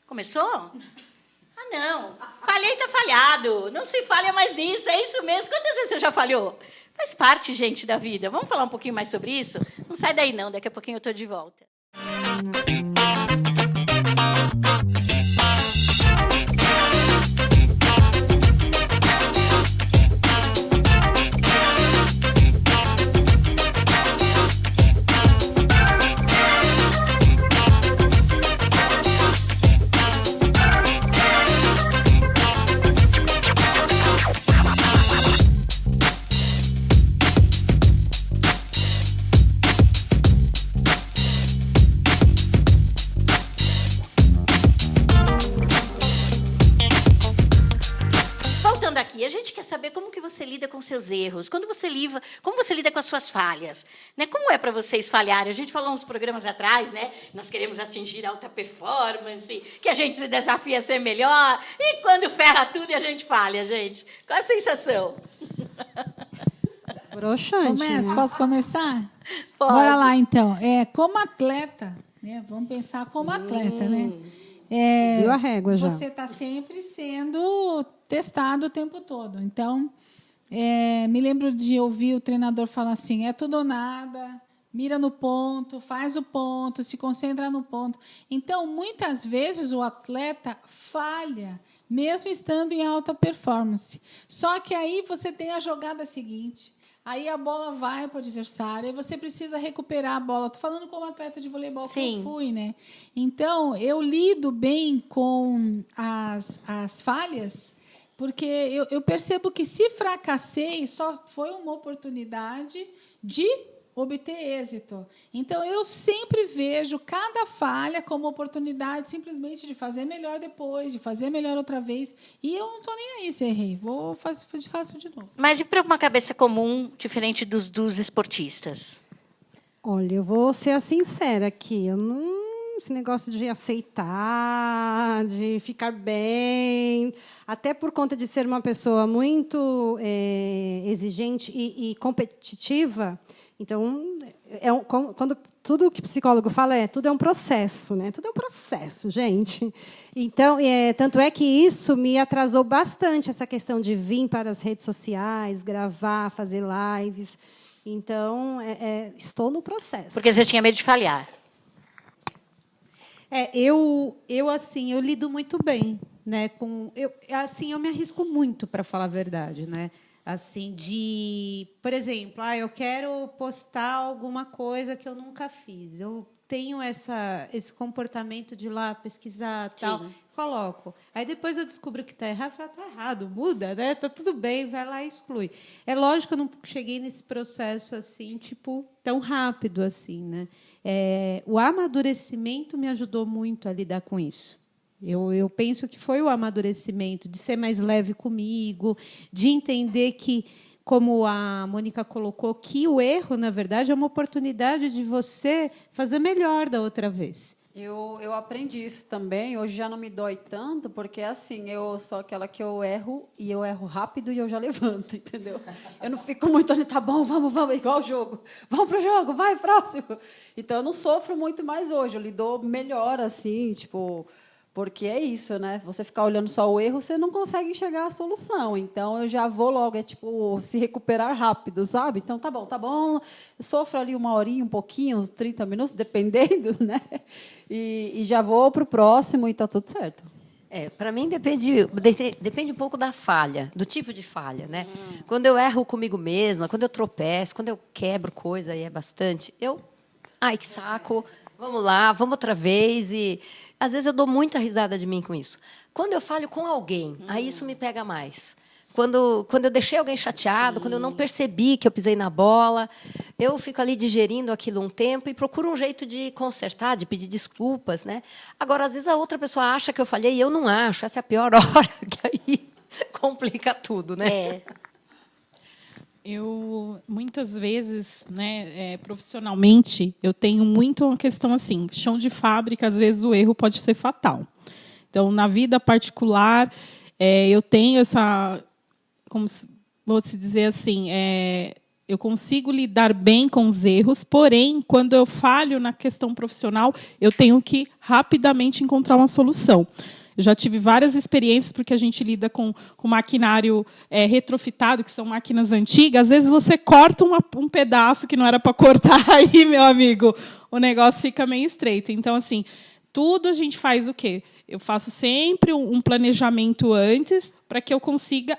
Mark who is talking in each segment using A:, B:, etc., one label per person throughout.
A: Começou? Ah, não. Falhei, tá falhado. Não se falha mais nisso. É isso mesmo. Quantas vezes você já falhou? Faz parte, gente, da vida. Vamos falar um pouquinho mais sobre isso? Não sai daí, não. Daqui a pouquinho eu estou de volta. Aqui, a gente quer saber como que você lida com seus erros, como você lida com as suas falhas, né? Como é para vocês falharem? A gente falou uns programas atrás, né? Nós queremos atingir alta performance, que a gente se desafia a ser melhor, e quando ferra tudo e a gente falha, gente. Qual a sensação?
B: Broxante. Né?
C: Posso começar?
A: Pode.
C: Bora lá, então. Como atleta, né? Vamos pensar como atleta, né?
B: Viu a régua já.
C: Você está sempre sendo testado o tempo todo. Então, me lembro de ouvir o treinador falar assim, é tudo ou nada, mira no ponto, faz o ponto, se concentra no ponto. Então, muitas vezes, o atleta falha, mesmo estando em alta performance. Só que aí você tem a jogada seguinte. Aí a bola vai para o adversário, aí você precisa recuperar a bola. Estou falando como atleta de voleibol que eu fui, né? Então, eu lido bem com as falhas, porque eu percebo que, se fracassei, só foi uma oportunidade de obter êxito. Então, eu sempre vejo cada falha como oportunidade simplesmente de fazer melhor depois, de fazer melhor outra vez. E eu não estou nem aí se errei. Faço de novo.
A: Mas e para uma cabeça comum, diferente dos esportistas?
B: Olha, eu vou ser sincera aqui. Eu não... Esse negócio de aceitar, de ficar bem, até por conta de ser uma pessoa muito exigente e competitiva. Então, quando tudo que o psicólogo fala tudo é um processo, né? Tudo é um processo, gente. Então, tanto é que isso me atrasou bastante, essa questão de vir para as redes sociais, gravar, fazer lives. Então, estou no processo.
A: Porque você tinha medo de falhar.
D: Eu lido muito bem, né? Eu me arrisco muito, para falar a verdade, né? Assim, por exemplo, eu quero postar alguma coisa que eu nunca fiz. Eu tenho esse comportamento de ir lá pesquisar, tal, coloco. Aí depois eu descubro que está errado, eu falo, está errado, muda, né? Está tudo bem, vai lá e exclui. É lógico que eu não cheguei nesse processo assim, tão rápido assim, né? O amadurecimento me ajudou muito a lidar com isso. Eu penso que foi o amadurecimento, de ser mais leve comigo, de entender que, como a Mônica colocou, que o erro, na verdade, é uma oportunidade de você fazer melhor da outra vez.
E: Eu aprendi isso também. Hoje já não me dói tanto, porque assim, eu sou aquela que eu erro, e eu erro rápido e eu já levanto, entendeu? Eu não fico muito ali, tá bom, vamos, igual o jogo. Vamos pro jogo, vai, próximo. Então, eu não sofro muito mais hoje. Eu lido melhor, assim, porque é isso, né? Você ficar olhando só o erro, você não consegue enxergar a solução. Então, eu já vou logo, se recuperar rápido, sabe? Então, tá bom. Eu sofro ali uma horinha, um pouquinho, uns 30 minutos, dependendo, né? E já vou para o próximo e está tudo certo.
F: Para mim, depende um pouco da falha, do tipo de falha, né? Quando eu erro comigo mesma, quando eu tropeço, quando eu quebro coisa, e é bastante, ai, que saco, vamos lá, vamos outra vez. E às vezes eu dou muita risada de mim com isso. Quando eu falho com alguém, aí isso me pega mais. Quando eu deixei alguém chateado, quando eu não percebi que eu pisei na bola, eu fico ali digerindo aquilo um tempo e procuro um jeito de consertar, de pedir desculpas, né? Agora, às vezes, a outra pessoa acha que eu falhei e eu não acho. Essa é a pior hora, que aí complica tudo, né?
G: Eu, muitas vezes, né, profissionalmente, eu tenho muito uma questão assim, chão de fábrica, às vezes o erro pode ser fatal. Então, na vida particular, eu tenho essa, como vou se dizer assim, Eu consigo lidar bem com os erros, porém, quando eu falho na questão profissional, eu tenho que rapidamente encontrar uma solução. Eu já tive várias experiências, porque a gente lida com maquinário retrofitado, que são máquinas antigas. Às vezes você corta um pedaço que não era para cortar, aí, meu amigo, o negócio fica meio estreito. Então, assim, tudo a gente faz o quê? Eu faço sempre um planejamento antes para que eu consiga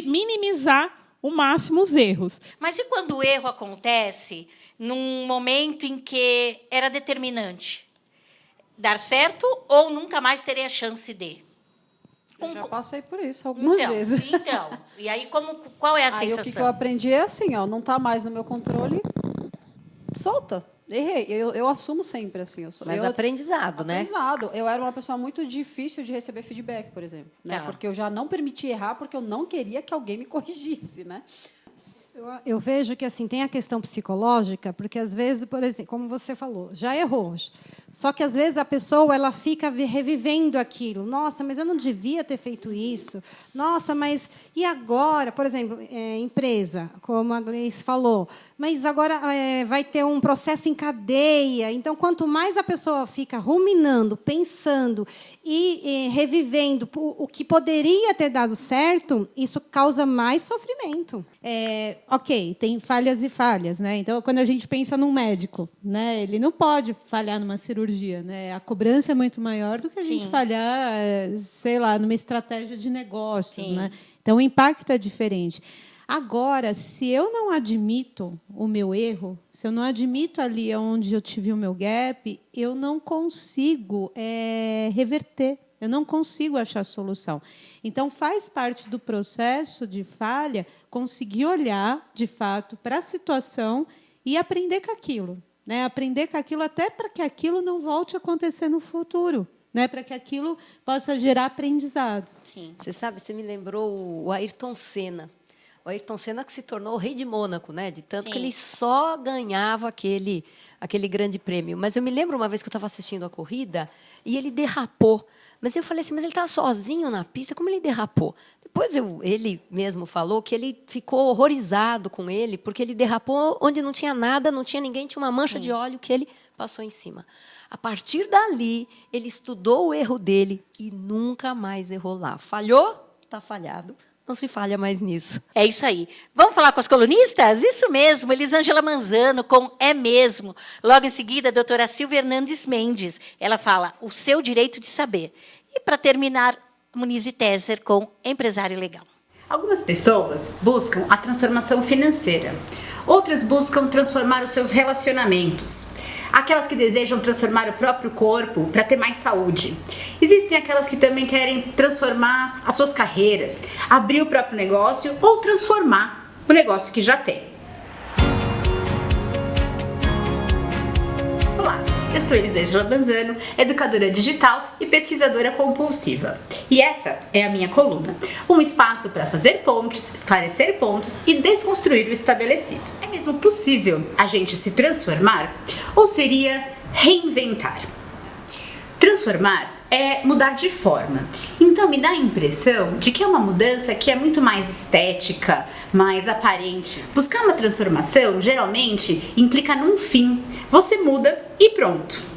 G: minimizar o máximo os erros.
A: Mas e quando o erro acontece num momento em que era determinante? Dar certo ou nunca mais teria a chance de?
E: Eu já passei por isso algumas vezes.
A: Então, e aí qual é a sensação?
E: Aí o que eu aprendi é assim, ó, não está mais no meu controle, solta. Errei, eu assumo sempre assim.
F: Mas aprendizado, né?
E: Aprendizado. Eu era uma pessoa muito difícil de receber feedback, por exemplo. Né? Porque eu já não permitia errar, porque eu não queria que alguém me corrigisse, né?
B: Eu vejo que assim tem a questão psicológica, porque às vezes, por exemplo, como você falou, já errou. Só que às vezes a pessoa ela fica revivendo aquilo. Nossa, mas eu não devia ter feito isso. Nossa, mas e agora? Por exemplo, empresa, como a Gleice falou. Mas agora vai ter um processo em cadeia. Então, quanto mais a pessoa fica ruminando, pensando e revivendo o que poderia ter dado certo, isso causa mais sofrimento.
D: Ok, tem falhas e falhas, né? Então, quando a gente pensa num médico, né, ele não pode falhar numa cirurgia, né? A cobrança é muito maior do que a gente falhar, sei lá, numa estratégia de negócios, né? Então, o impacto é diferente. Agora, se eu não admito o meu erro, se eu não admito ali onde eu tive o meu gap, eu não consigo reverter. Eu não consigo achar solução. Então, faz parte do processo de falha conseguir olhar, de fato, para a situação e aprender com aquilo. Né? Aprender com aquilo até para que aquilo não volte a acontecer no futuro. Né? Para que aquilo possa gerar aprendizado.
F: Sim. Você sabe, você me lembrou o Ayrton Senna. O Ayrton Senna que se tornou o rei de Mônaco, né? De tanto que ele só ganhava aquele grande prêmio. Mas eu me lembro uma vez que eu estava assistindo a corrida e ele derrapou. Mas eu falei assim, mas ele estava sozinho na pista, como ele derrapou? Depois ele mesmo falou que ele ficou horrorizado com ele, porque ele derrapou onde não tinha nada, não tinha ninguém, tinha uma mancha de óleo que ele passou em cima. A partir dali, ele estudou o erro dele e nunca mais errou lá. Falhou? Está falhado. Não se falha mais nisso.
A: É isso aí. Vamos falar com as colunistas? Isso mesmo, Elisângela Manzano com É Mesmo. Logo em seguida, a doutora Silvia Hernandes Mendes. Ela fala O Seu Direito de Saber. E, para terminar, Muniz Tesser com Empresário Legal.
H: Algumas pessoas buscam a transformação financeira. Outras buscam transformar os seus relacionamentos. Aquelas que desejam transformar o próprio corpo para ter mais saúde. Existem aquelas que também querem transformar as suas carreiras, abrir o próprio negócio ou transformar o negócio que já tem. Olá, eu sou Elisângela Manzano, educadora digital e pesquisadora compulsiva. E essa é a minha coluna, um espaço para fazer pontes, esclarecer pontos e desconstruir o estabelecido. É mesmo possível a gente se transformar? Ou seria reinventar? Transformar é mudar de forma. Então me dá a impressão de que é uma mudança que é muito mais estética, mais aparente. Buscar uma transformação geralmente implica num fim. Você muda e pronto.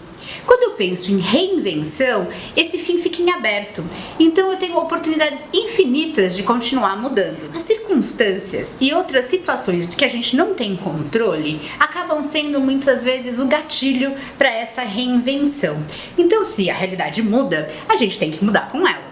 H: Quando eu penso em reinvenção, esse fim fica em aberto. Então eu tenho oportunidades infinitas de continuar mudando. As circunstâncias e outras situações que a gente não tem controle acabam sendo muitas vezes o gatilho para essa reinvenção. Então, se a realidade muda, a gente tem que mudar com ela.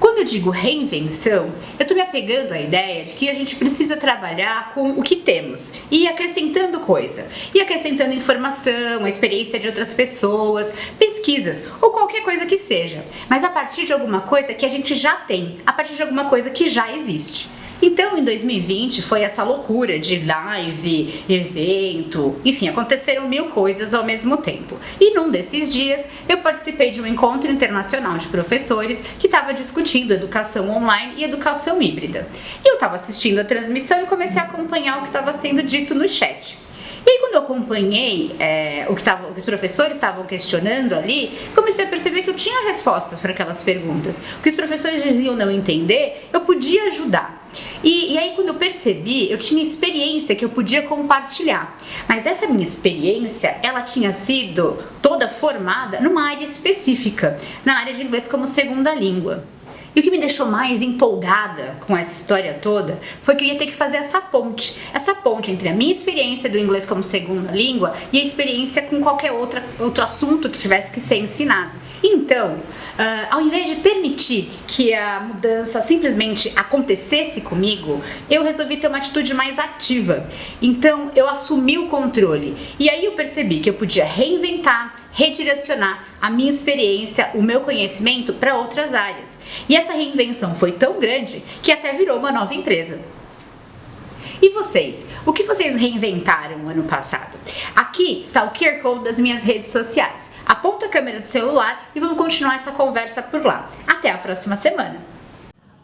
H: Quando eu digo reinvenção, eu estou me apegando à ideia de que a gente precisa trabalhar com o que temos e ir acrescentando coisa, e acrescentando informação, a experiência de outras pessoas, pesquisas ou qualquer coisa que seja, mas a partir de alguma coisa que a gente já tem, a partir de alguma coisa que já existe. Então, em 2020, foi essa loucura de live, evento, enfim, aconteceram 1000 coisas ao mesmo tempo. E num desses dias, eu participei de um encontro internacional de professores que estava discutindo educação online e educação híbrida. E eu estava assistindo a transmissão e comecei a acompanhar o que estava sendo dito no chat. E aí, quando eu acompanhei o que os professores estavam questionando ali, comecei a perceber que eu tinha respostas para aquelas perguntas. O que os professores diziam não entender, eu podia ajudar. E aí, quando eu percebi, eu tinha experiência que eu podia compartilhar. Mas essa minha experiência, ela tinha sido toda formada numa área específica, na área de inglês como segunda língua. E o que me deixou mais empolgada com essa história toda foi que eu ia ter que fazer essa ponte entre a minha experiência do inglês como segunda língua e a experiência com qualquer outro assunto que tivesse que ser ensinado. Então, ao invés de permitir que a mudança simplesmente acontecesse comigo, eu resolvi ter uma atitude mais ativa. Então, eu assumi o controle. E aí eu percebi que eu podia reinventar, redirecionar a minha experiência, o meu conhecimento para outras áreas. E essa reinvenção foi tão grande que até virou uma nova empresa. E vocês? O que vocês reinventaram ano passado? Aqui está o QR Code das minhas redes sociais. Aponta a câmera do celular e vamos continuar essa conversa por lá. Até a próxima semana!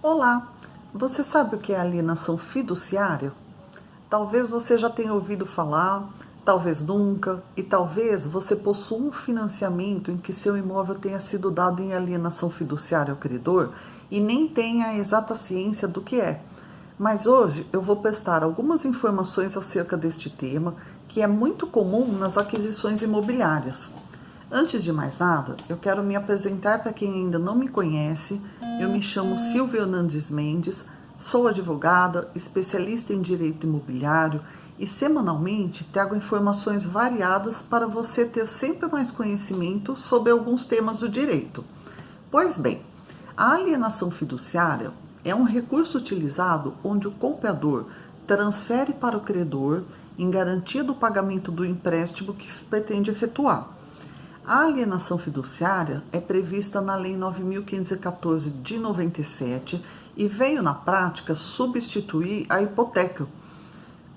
I: Olá! Você sabe o que é alienação fiduciária? Talvez você já tenha ouvido falar, talvez nunca, e talvez você possua um financiamento em que seu imóvel tenha sido dado em alienação fiduciária ao credor e nem tenha a exata ciência do que é. Mas hoje eu vou prestar algumas informações acerca deste tema, que é muito comum nas aquisições imobiliárias. Antes de mais nada, eu quero me apresentar para quem ainda não me conhece. Eu me chamo Silvia Hernandes Mendes, sou advogada, especialista em direito imobiliário e semanalmente trago informações variadas para você ter sempre mais conhecimento sobre alguns temas do direito. Pois bem, a alienação fiduciária é um recurso utilizado onde o comprador transfere para o credor em garantia do pagamento do empréstimo que pretende efetuar. A alienação fiduciária é prevista na Lei 9.514 de 97 e veio na prática substituir a hipoteca.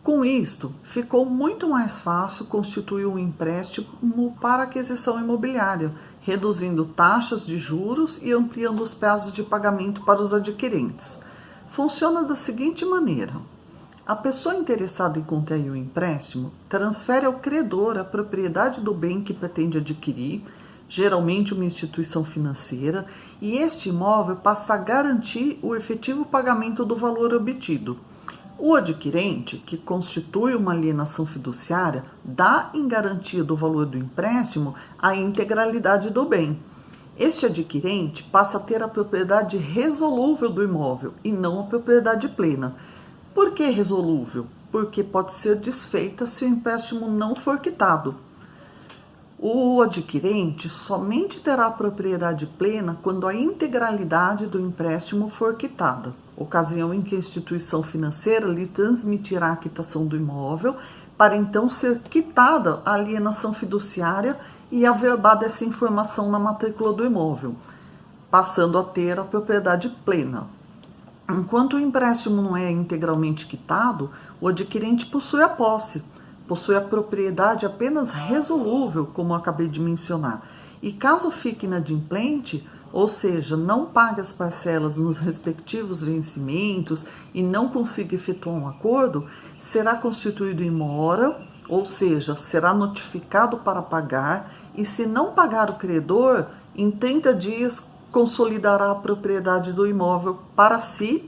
I: Com isto, ficou muito mais fácil constituir um empréstimo para aquisição imobiliária, reduzindo taxas de juros e ampliando os prazos de pagamento para os adquirentes. Funciona da seguinte maneira: a pessoa interessada em contrair o empréstimo transfere ao credor a propriedade do bem que pretende adquirir, geralmente uma instituição financeira, e este imóvel passa a garantir o efetivo pagamento do valor obtido. O adquirente, que constitui uma alienação fiduciária, dá em garantia do valor do empréstimo a integralidade do bem. Este adquirente passa a ter a propriedade resolúvel do imóvel e não a propriedade plena. Por que resolúvel? Porque pode ser desfeita se o empréstimo não for quitado. O adquirente somente terá a propriedade plena quando a integralidade do empréstimo for quitada, ocasião em que a instituição financeira lhe transmitirá a quitação do imóvel, para então ser quitada a alienação fiduciária e averbada essa informação na matrícula do imóvel, passando a ter a propriedade plena. Enquanto o empréstimo não é integralmente quitado, o adquirente possui a posse, possui a propriedade apenas resolúvel, como eu acabei de mencionar. E caso fique inadimplente, ou seja, não pague as parcelas nos respectivos vencimentos e não consiga efetuar um acordo, será constituído em mora, ou seja, será notificado para pagar, e se não pagar o credor, em 30 dias consolidará a propriedade do imóvel para si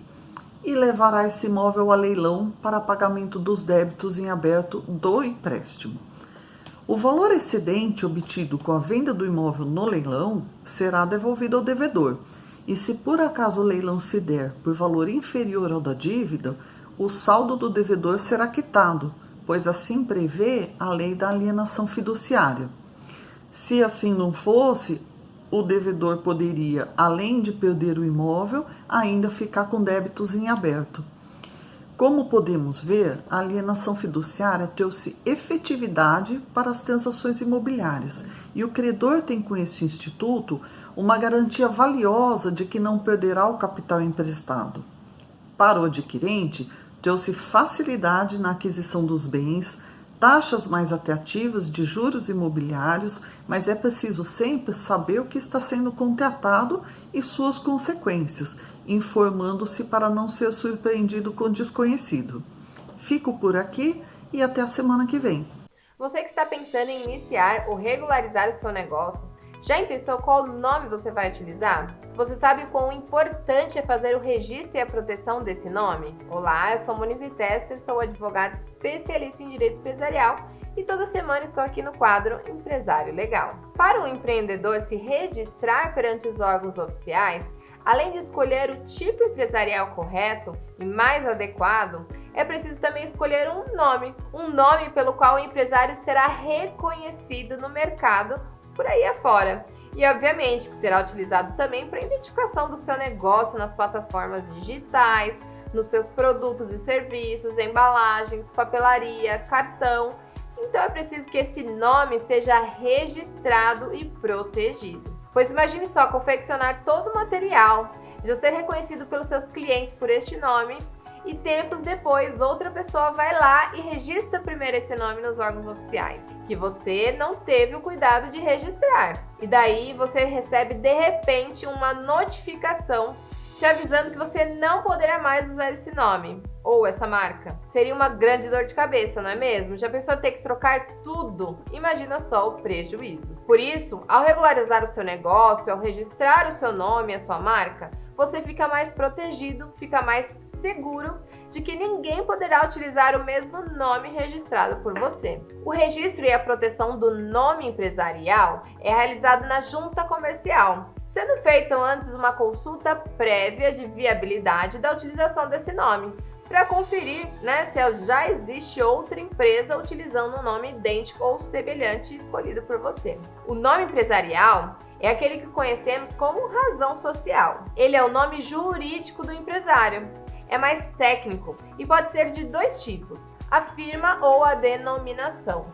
I: e levará esse imóvel a leilão para pagamento dos débitos em aberto do empréstimo. O valor excedente obtido com a venda do imóvel no leilão será devolvido ao devedor, e se por acaso o leilão se der por valor inferior ao da dívida, o saldo do devedor será quitado, pois assim prevê a lei da alienação fiduciária. Se assim não fosse, o devedor poderia, além de perder o imóvel, ainda ficar com débitos em aberto. Como podemos ver, a alienação fiduciária trouxe efetividade para as transações imobiliárias e o credor tem com esse instituto uma garantia valiosa de que não perderá o capital emprestado. Para o adquirente, trouxe facilidade na aquisição dos bens, taxas mais atrativas de juros imobiliários, mas é preciso sempre saber o que está sendo contratado e suas consequências, informando-se para não ser surpreendido com desconhecido. Fico por aqui e até a semana que vem.
J: Você que está pensando em iniciar ou regularizar o seu negócio, já pensou qual nome você vai utilizar? Você sabe quão importante é fazer o registro e a proteção desse nome? Olá, eu sou Monize Tesser, sou advogada especialista em direito empresarial e toda semana estou aqui no quadro Empresário Legal. Para um empreendedor se registrar perante os órgãos oficiais, além de escolher o tipo empresarial correto e mais adequado, é preciso também escolher um nome pelo qual o empresário será reconhecido no mercado por aí afora. E obviamente que será utilizado também para a identificação do seu negócio nas plataformas digitais, nos seus produtos e serviços, embalagens, papelaria, cartão. Então é preciso que esse nome seja registrado e protegido. Pois imagine só confeccionar todo o material, já ser reconhecido pelos seus clientes por este nome e tempos depois outra pessoa vai lá e registra primeiro esse nome nos órgãos oficiais, que você não teve o cuidado de registrar. E daí você recebe de repente uma notificação te avisando que você não poderá mais usar esse nome ou essa marca. Seria uma grande dor de cabeça, não é mesmo? Já pensou ter que trocar tudo? Imagina só o prejuízo. Por isso, ao regularizar o seu negócio, ao registrar o seu nome e a sua marca, você fica mais protegido, fica mais seguro de que ninguém poderá utilizar o mesmo nome registrado por você. O registro e a proteção do nome empresarial é realizado na junta comercial, sendo feita antes uma consulta prévia de viabilidade da utilização desse nome, para conferir, se já existe outra empresa utilizando um nome idêntico ou semelhante escolhido por você. O nome empresarial é aquele que conhecemos como razão social. Ele é o nome jurídico do empresário. É mais técnico e pode ser de dois tipos, a firma ou a denominação,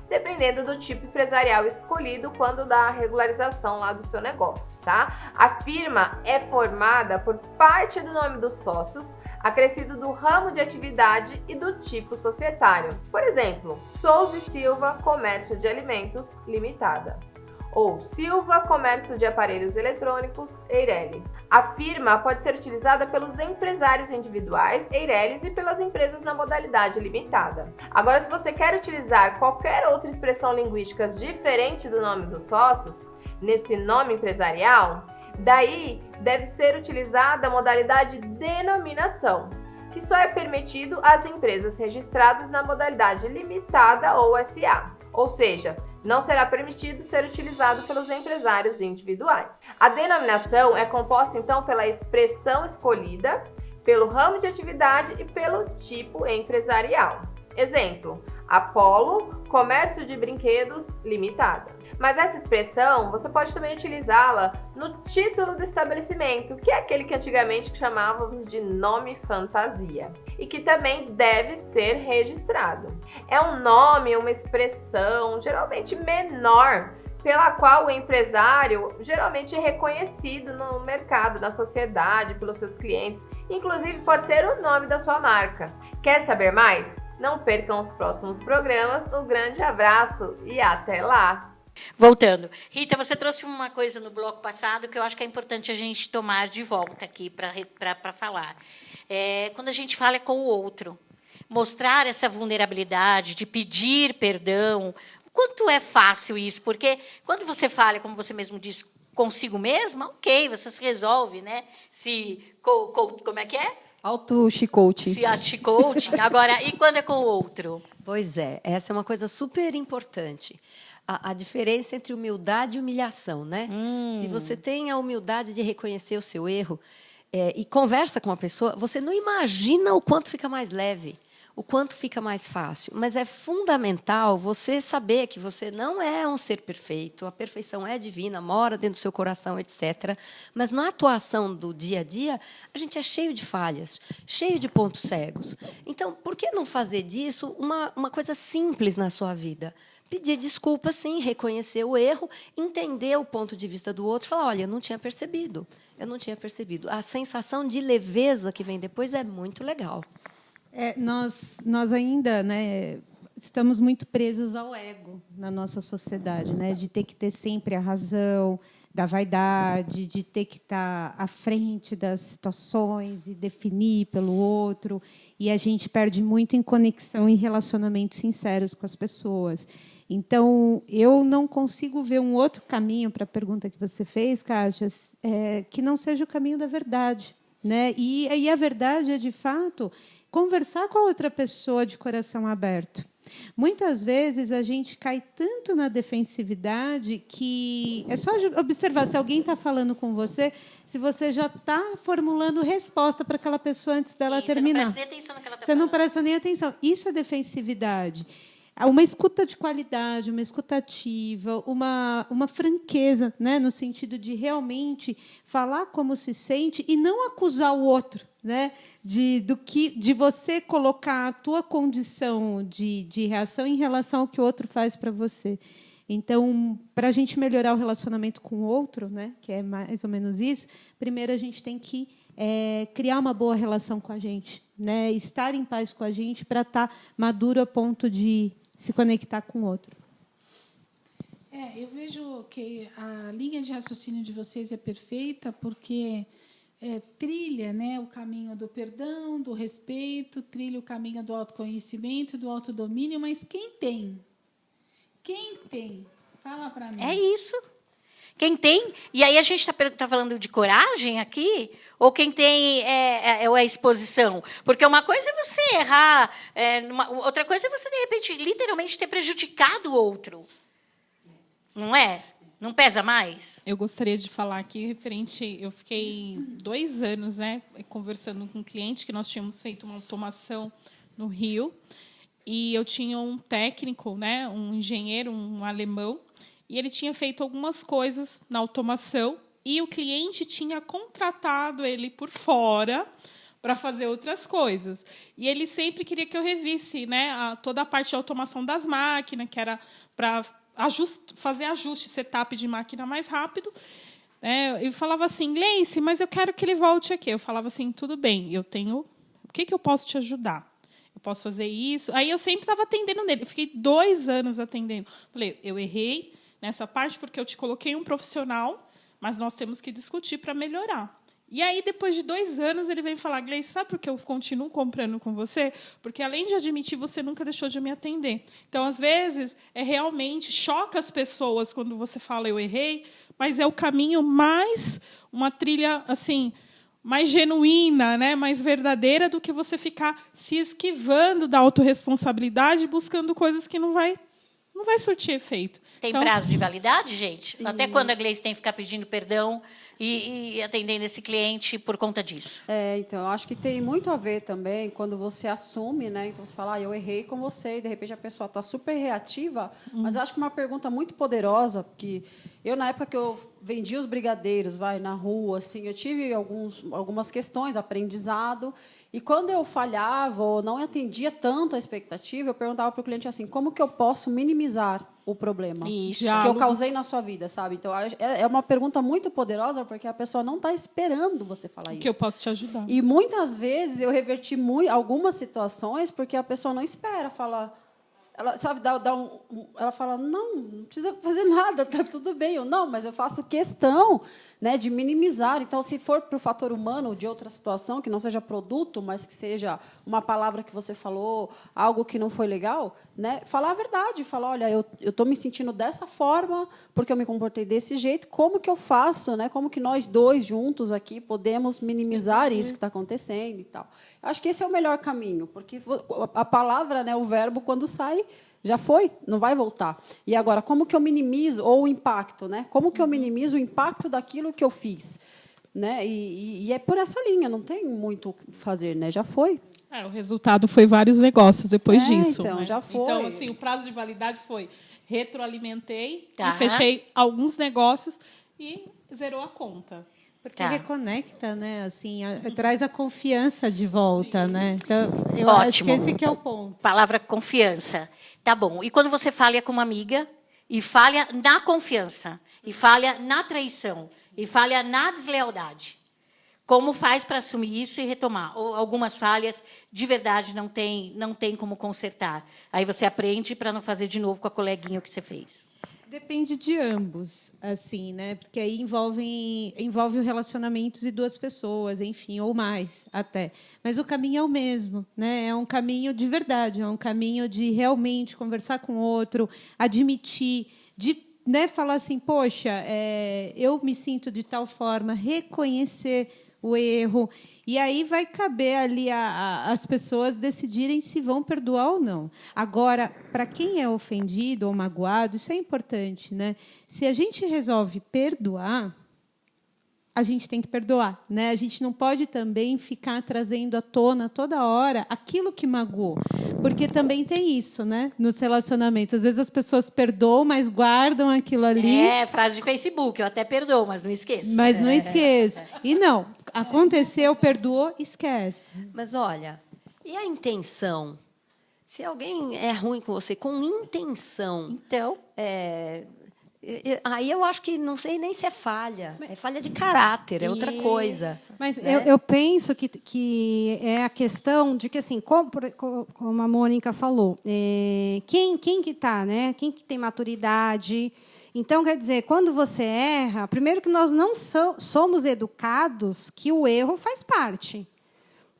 J: dependendo do tipo empresarial escolhido quando da regularização lá do seu negócio, tá? A firma é formada por parte do nome dos sócios, acrescido do ramo de atividade e do tipo societário. Por exemplo, Souza e Silva Comércio de Alimentos Limitada ou Silva Comércio de Aparelhos Eletrônicos Eireli. A firma pode ser utilizada pelos empresários individuais Eireles e pelas empresas na modalidade limitada. Agora, se você quer utilizar qualquer outra expressão linguística diferente do nome dos sócios, nesse nome empresarial, daí deve ser utilizada a modalidade denominação, que só é permitido às empresas registradas na modalidade limitada ou SA, ou seja, não será permitido ser utilizado pelos empresários individuais. A denominação é composta então pela expressão escolhida, pelo ramo de atividade e pelo tipo empresarial. Exemplo: Apolo Comércio de Brinquedos Limitada. Mas essa expressão você pode também utilizá-la no título do estabelecimento, que é aquele que antigamente chamávamos de nome fantasia, e que também deve ser registrado. É um nome, uma expressão geralmente menor, pela qual o empresário geralmente é reconhecido no mercado, na sociedade, pelos seus clientes. Inclusive pode ser o nome da sua marca. Quer saber mais? Não percam os próximos programas. Um grande abraço e até lá!
A: Voltando. Rita, você trouxe uma coisa no bloco passado que eu acho que é importante a gente tomar de volta aqui para falar. Quando a gente fala com o outro, mostrar essa vulnerabilidade, de pedir perdão. Quanto é fácil isso? Porque quando você fala, como você mesmo disse, consigo mesma, ok, você se resolve, né? Como é que é?
E: Auto-chicote.
A: Se chicote. Agora, e quando é com o outro?
F: Pois é, essa é uma coisa super importante. A diferença entre humildade e humilhação, né? Se você tem a humildade de reconhecer o seu erro e conversa com a pessoa, você não imagina o quanto fica mais leve, o quanto fica mais fácil. Mas é fundamental você saber que você não é um ser perfeito, a perfeição é divina, mora dentro do seu coração, etc. Mas na atuação do dia a dia, a gente é cheio de falhas, cheio de pontos cegos. Então, por que não fazer disso uma coisa simples na sua vida? Pedir desculpa, sim, reconhecer o erro, entender o ponto de vista do outro, falar, olha, eu não tinha percebido. A sensação de leveza que vem depois é muito legal.
D: Nós ainda, estamos muito presos ao ego na nossa sociedade, de ter que ter sempre a razão, da vaidade, de ter que estar à frente das situações e definir pelo outro. E a gente perde muito em conexão em relacionamentos sinceros com as pessoas. Então, eu não consigo ver um outro caminho para a pergunta que você fez, Kátia, que não seja o caminho da verdade. Né? E a verdade é, de fato, conversar com a outra pessoa de coração aberto. Muitas vezes a gente cai tanto na defensividade que é só observar se alguém está falando com você, se você já está formulando resposta para aquela pessoa antes dela terminar.
A: Você não presta nem atenção no que ela está
D: falando. Você não presta nem atenção. Isso é defensividade. Uma escuta de qualidade, uma escuta ativa, uma franqueza, né, no sentido de realmente falar como se sente e não acusar o outro, né, de você colocar a tua condição de reação em relação ao que o outro faz para você. Então, para a gente melhorar o relacionamento com o outro, né, que é mais ou menos isso, primeiro a gente tem que criar uma boa relação com a gente, né, estar em paz com a gente para estar maduro a ponto de se conectar com o outro.
C: Eu vejo que a linha de raciocínio de vocês é perfeita, porque trilha, né, o caminho do perdão, do respeito, trilha o caminho do autoconhecimento, do autodomínio, mas quem tem? Quem tem? Fala para mim.
A: É isso. Quem tem, e aí a gente está falando de coragem aqui, ou quem tem é a exposição? Porque uma coisa é você errar, outra coisa é você, de repente, literalmente ter prejudicado o outro. Não é? Não pesa mais?
G: Eu gostaria de falar aqui, referente... Eu fiquei 2 anos, né, conversando com um cliente, que nós tínhamos feito uma automação no Rio, e eu tinha um técnico, né, um engenheiro, um alemão, e ele tinha feito algumas coisas na automação e o cliente tinha contratado ele por fora para fazer outras coisas. E ele sempre queria que eu revisse, né, toda a parte de automação das máquinas, que era para fazer ajuste, setup de máquina mais rápido. Eu falava assim, Gleice, mas eu quero que ele volte aqui. Eu falava assim, tudo bem, eu tenho... O que eu posso te ajudar? Eu posso fazer isso? Aí eu sempre estava atendendo nele. Eu fiquei 2 anos atendendo. Falei, eu errei nessa parte porque eu te coloquei um profissional, mas nós temos que discutir para melhorar. E aí, depois de 2 anos, ele vem falar, Gleice, sabe por que eu continuo comprando com você? Porque, além de admitir, você nunca deixou de me atender. Então, às vezes, realmente choca as pessoas quando você fala, eu errei, mas é o caminho mais, uma trilha assim, mais genuína, né, mais verdadeira do que você ficar se esquivando da autorresponsabilidade, buscando coisas que não vai surtir efeito.
A: Tem prazo de validade, gente? Até quando a Gleice tem que ficar pedindo perdão e atendendo esse cliente por conta disso?
E: Então, eu acho que tem muito a ver também quando você assume, né? Então, você fala, eu errei com você, e, de repente, a pessoa está super reativa, mas eu acho que uma pergunta muito poderosa, porque eu, na época que eu vendia os brigadeiros, na rua, assim, eu tive algumas questões, aprendizado, e quando eu falhava ou não atendia tanto a expectativa, eu perguntava para o cliente assim, como que eu posso minimizar o problema
A: Isso.
E: que eu causei na sua vida, sabe? Então, é uma pergunta muito poderosa, porque a pessoa não está esperando você falar isso.
G: Que eu posso te ajudar.
E: E, muitas vezes, eu reverti algumas situações porque a pessoa não espera falar... Ela, sabe, ela fala, não precisa fazer nada, está tudo bem. Eu, não, mas eu faço questão, né, de minimizar. Então, se for para o fator humano de outra situação, que não seja produto, mas que seja uma palavra que você falou, algo que não foi legal, né, falar a verdade. Falar, olha, eu estou me sentindo dessa forma, porque eu me comportei desse jeito. Como que eu faço? Né, como que nós dois juntos aqui podemos minimizar isso que está acontecendo e tal? Eu acho que esse é o melhor caminho, porque a palavra, né, o verbo, quando sai, já foi, não vai voltar. E agora, como que eu minimizo, ou o impacto, né? Como que eu minimizo o impacto daquilo que eu fiz? Né? E é por essa linha, não tem muito o que fazer, né? Já foi.
G: O resultado foi vários negócios depois disso.
E: Então,
G: né?
E: já foi.
G: Então, assim, o prazo de validade foi retroalimentei e fechei alguns negócios e zerou a conta.
D: Porque reconecta, né? Assim, traz a confiança de volta, né? Então, eu acho que esse que é o ponto.
A: Palavra confiança. Tá bom. E quando você falha com uma amiga e falha na confiança, e falha na traição, e falha na deslealdade, como faz para assumir isso e retomar? Ou algumas falhas de verdade não tem como consertar. Aí você aprende para não fazer de novo com a coleguinha o que você fez.
D: Depende de ambos, assim, né? Porque aí envolve o relacionamentos de duas pessoas, enfim, ou mais até. Mas o caminho é o mesmo, né? É um caminho de verdade, é um caminho de realmente conversar com o outro, admitir, de, né, falar assim, poxa, eu me sinto de tal forma, reconhecer o erro. E aí vai caber ali as pessoas decidirem se vão perdoar ou não. Agora, para quem é ofendido ou magoado, isso é importante, né? Se a gente resolve perdoar, a gente tem que perdoar, né? A gente não pode também ficar trazendo à tona toda hora aquilo que magoou, porque também tem isso, né? Nos relacionamentos, às vezes as pessoas perdoam, mas guardam aquilo ali.
A: Frase de Facebook, eu até perdoo, mas não esqueço.
D: Mas não esqueço. E não, aconteceu, perdoou, esquece.
F: Mas olha, e a intenção? Se alguém é ruim com você com intenção,
A: então,
F: aí eu acho que não sei nem se é falha. É falha de caráter, é outra coisa.
B: Mas
F: né?
B: eu penso que é a questão de que, assim, como a Mônica falou, quem que está, né? Quem que tem maturidade? Então, quer dizer, quando você erra, primeiro que nós não somos educados que o erro faz parte.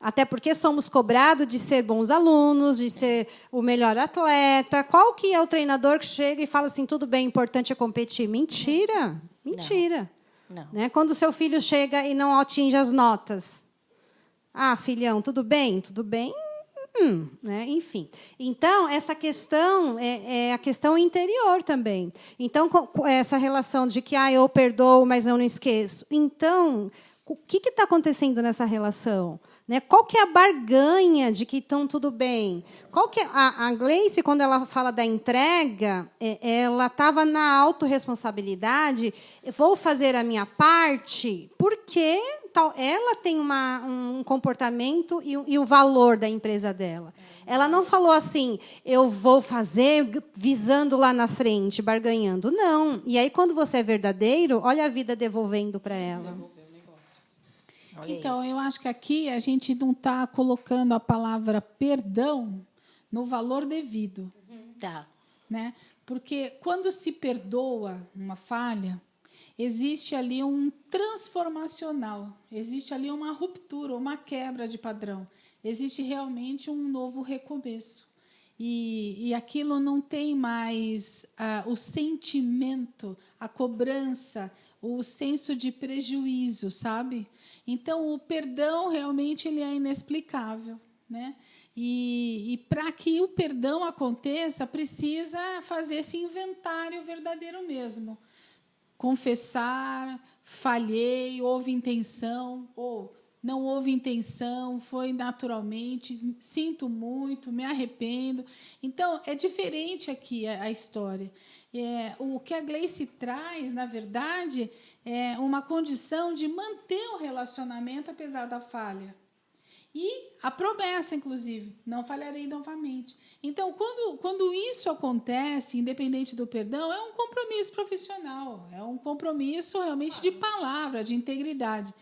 B: Até porque somos cobrados de ser bons alunos, de ser o melhor atleta. Qual que é o treinador que chega e fala assim, tudo bem, importante é competir? Mentira. Mentira.
A: Não.
B: Né? Quando o seu filho chega e não atinge as notas. Ah, filhão, tudo bem? Tudo bem? Né? Enfim. Então, essa questão é a questão interior também. Então, essa relação de que eu perdoo, mas eu não esqueço. Então, o que está acontecendo nessa relação? Né? Qual que é a barganha de que estão tudo bem? Qual que a Gleice, quando ela fala da entrega, ela estava na autorresponsabilidade. Vou fazer a minha parte porque ela tem um comportamento e o valor da empresa dela. Ela não falou assim, eu vou fazer visando lá na frente, barganhando. Não. E aí, quando você é verdadeiro, olha a vida devolvendo para ela.
C: Então, eu acho que aqui a gente não está colocando a palavra perdão no valor devido.
A: Tá.
C: Né? Porque quando se perdoa uma falha, existe ali um transformacional, existe ali uma ruptura, uma quebra de padrão. Existe realmente um novo recomeço. E aquilo não tem mais o sentimento, a cobrança, o senso de prejuízo, sabe? Então, o perdão realmente ele é inexplicável, né? E para que o perdão aconteça, precisa fazer esse inventário verdadeiro mesmo. Confessar, falhei, houve intenção, ou não houve intenção, foi naturalmente, sinto muito, me arrependo. Então, é diferente aqui a história. O que a Gleice traz, na verdade, é uma condição de manter o relacionamento apesar da falha. E a promessa, inclusive, não falharei novamente. Então, quando isso acontece, independente do perdão, é um compromisso profissional, é um compromisso realmente de palavra, de integridade.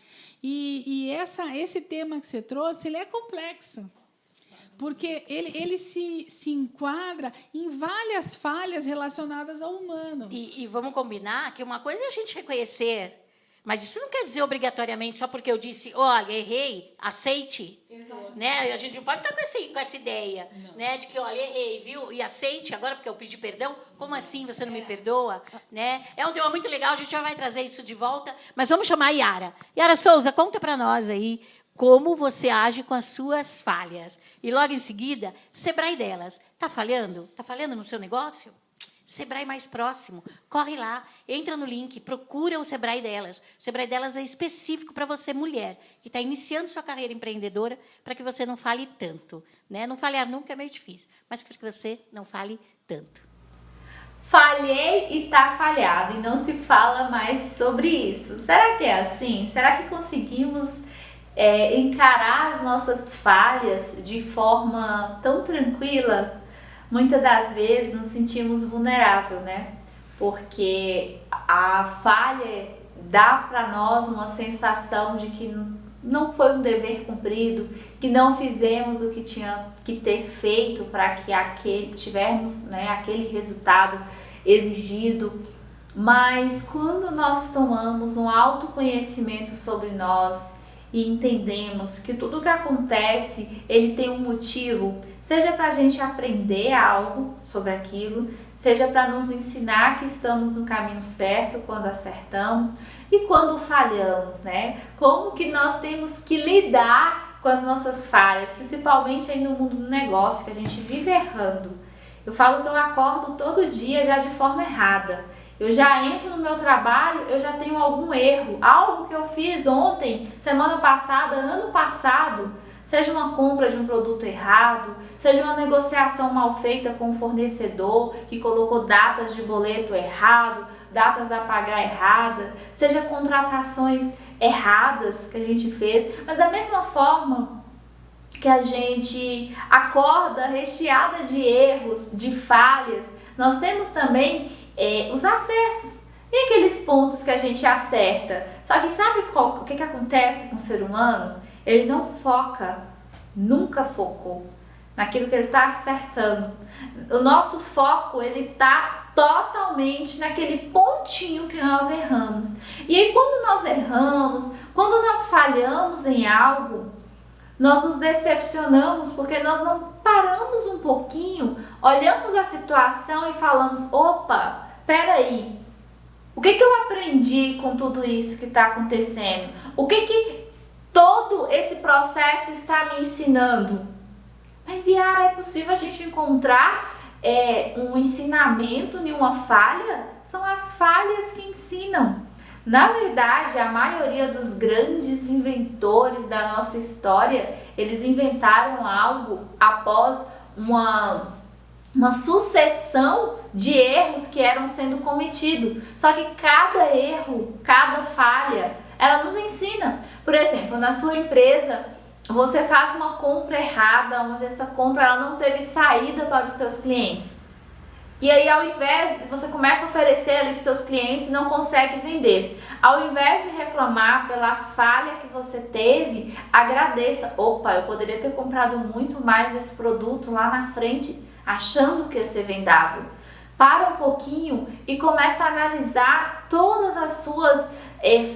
C: E esse tema que você trouxe, ele é complexo. Porque ele se enquadra em várias falhas relacionadas ao humano.
A: E vamos combinar que uma coisa é a gente reconhecer, mas isso não quer dizer obrigatoriamente só porque eu disse, olha, errei, aceite. Exato. Né? A gente não pode estar com essa ideia, né? De que, olha, errei, viu? E aceite agora porque eu pedi perdão. Como assim você não me perdoa? Né? É um tema muito legal, a gente já vai trazer isso de volta, mas vamos chamar a Yara. Yara Souza, conta para nós aí como você age com as suas falhas. E logo em seguida, Sebrae delas. Está falhando? Está falhando no seu negócio? Sebrae mais próximo. Corre lá, entra no link, procura o Sebrae delas. O Sebrae delas é específico para você, mulher, que está iniciando sua carreira empreendedora, para que você não fale tanto. Né? Não falhar nunca é meio difícil, mas para que você não fale tanto.
K: Falhei e tá falhado, e não se fala mais sobre isso. Será que é assim? Será que conseguimos encarar as nossas falhas de forma tão tranquila? Muitas das vezes nos sentimos vulneráveis, né? Porque a falha dá para nós uma sensação de que não foi um dever cumprido, que não fizemos o que tinha que ter feito para que tivermos, né, aquele resultado exigido. Mas quando nós tomamos um autoconhecimento sobre nós e entendemos que tudo que acontece, ele tem um motivo, seja para a gente aprender algo sobre aquilo, seja para nos ensinar que estamos no caminho certo quando acertamos e quando falhamos, né? Como que nós temos que lidar com as nossas falhas, principalmente aí no mundo do negócio, que a gente vive errando. Eu falo que eu acordo todo dia já de forma errada. Eu já entro no meu trabalho, eu já tenho algum erro, algo que eu fiz ontem, semana passada, ano passado, seja uma compra de um produto errado, seja uma negociação mal feita com o fornecedor que colocou datas de boleto errado, datas a pagar errada, seja contratações erradas que a gente fez, mas da mesma forma que a gente acorda recheada de erros, de falhas, nós temos também os acertos e aqueles pontos que a gente acerta. Só que sabe o que acontece com o ser humano? Ele não foca, nunca focou naquilo que ele está acertando. O nosso foco, ele está totalmente naquele pontinho que nós erramos. E aí quando nós erramos, quando nós falhamos em algo, nós nos decepcionamos porque nós não paramos um pouquinho, olhamos a situação e falamos, opa, peraí, o que eu aprendi com tudo isso que está acontecendo? O que todo esse processo está me ensinando? Mas, Yara, é possível a gente encontrar um ensinamento em uma falha? São as falhas que ensinam. Na verdade, a maioria dos grandes inventores da nossa história, eles inventaram algo após uma sucessão de erros que eram sendo cometidos. Só que cada erro, cada falha, ela nos ensina. Por exemplo, na sua empresa, você faz uma compra errada, onde essa compra ela não teve saída para os seus clientes. E aí, ao invés, você começa a oferecer ali para os seus clientes e não consegue vender. Ao invés de reclamar pela falha que você teve, agradeça. Opa, eu poderia ter comprado muito mais desse produto lá na frente, achando que ia ser vendável. Para um pouquinho e começa a analisar todas as suas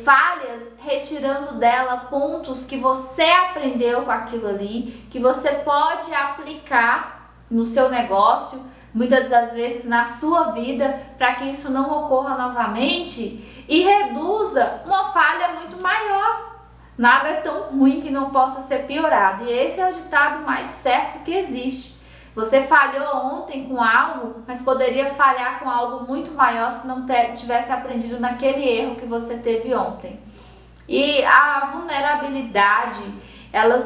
K: falhas, retirando dela pontos que você aprendeu com aquilo ali, que você pode aplicar no seu negócio, muitas das vezes na sua vida, para que isso não ocorra novamente e reduza uma falha muito maior. Nada é tão ruim que não possa ser piorado. E esse é o ditado mais certo que existe. Você falhou ontem com algo, mas poderia falhar com algo muito maior se não tivesse aprendido naquele erro que você teve ontem. E a vulnerabilidade, ela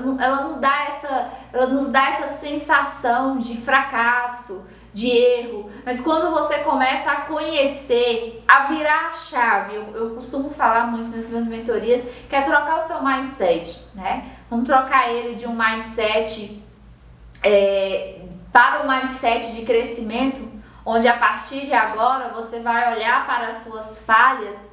K: nos dá essa sensação de fracasso, de erro, mas quando você começa a conhecer, a virar a chave, eu costumo falar muito nas minhas mentorias, que é trocar o seu mindset, né? Vamos trocar ele de um mindset para um mindset de crescimento, onde a partir de agora você vai olhar para as suas falhas,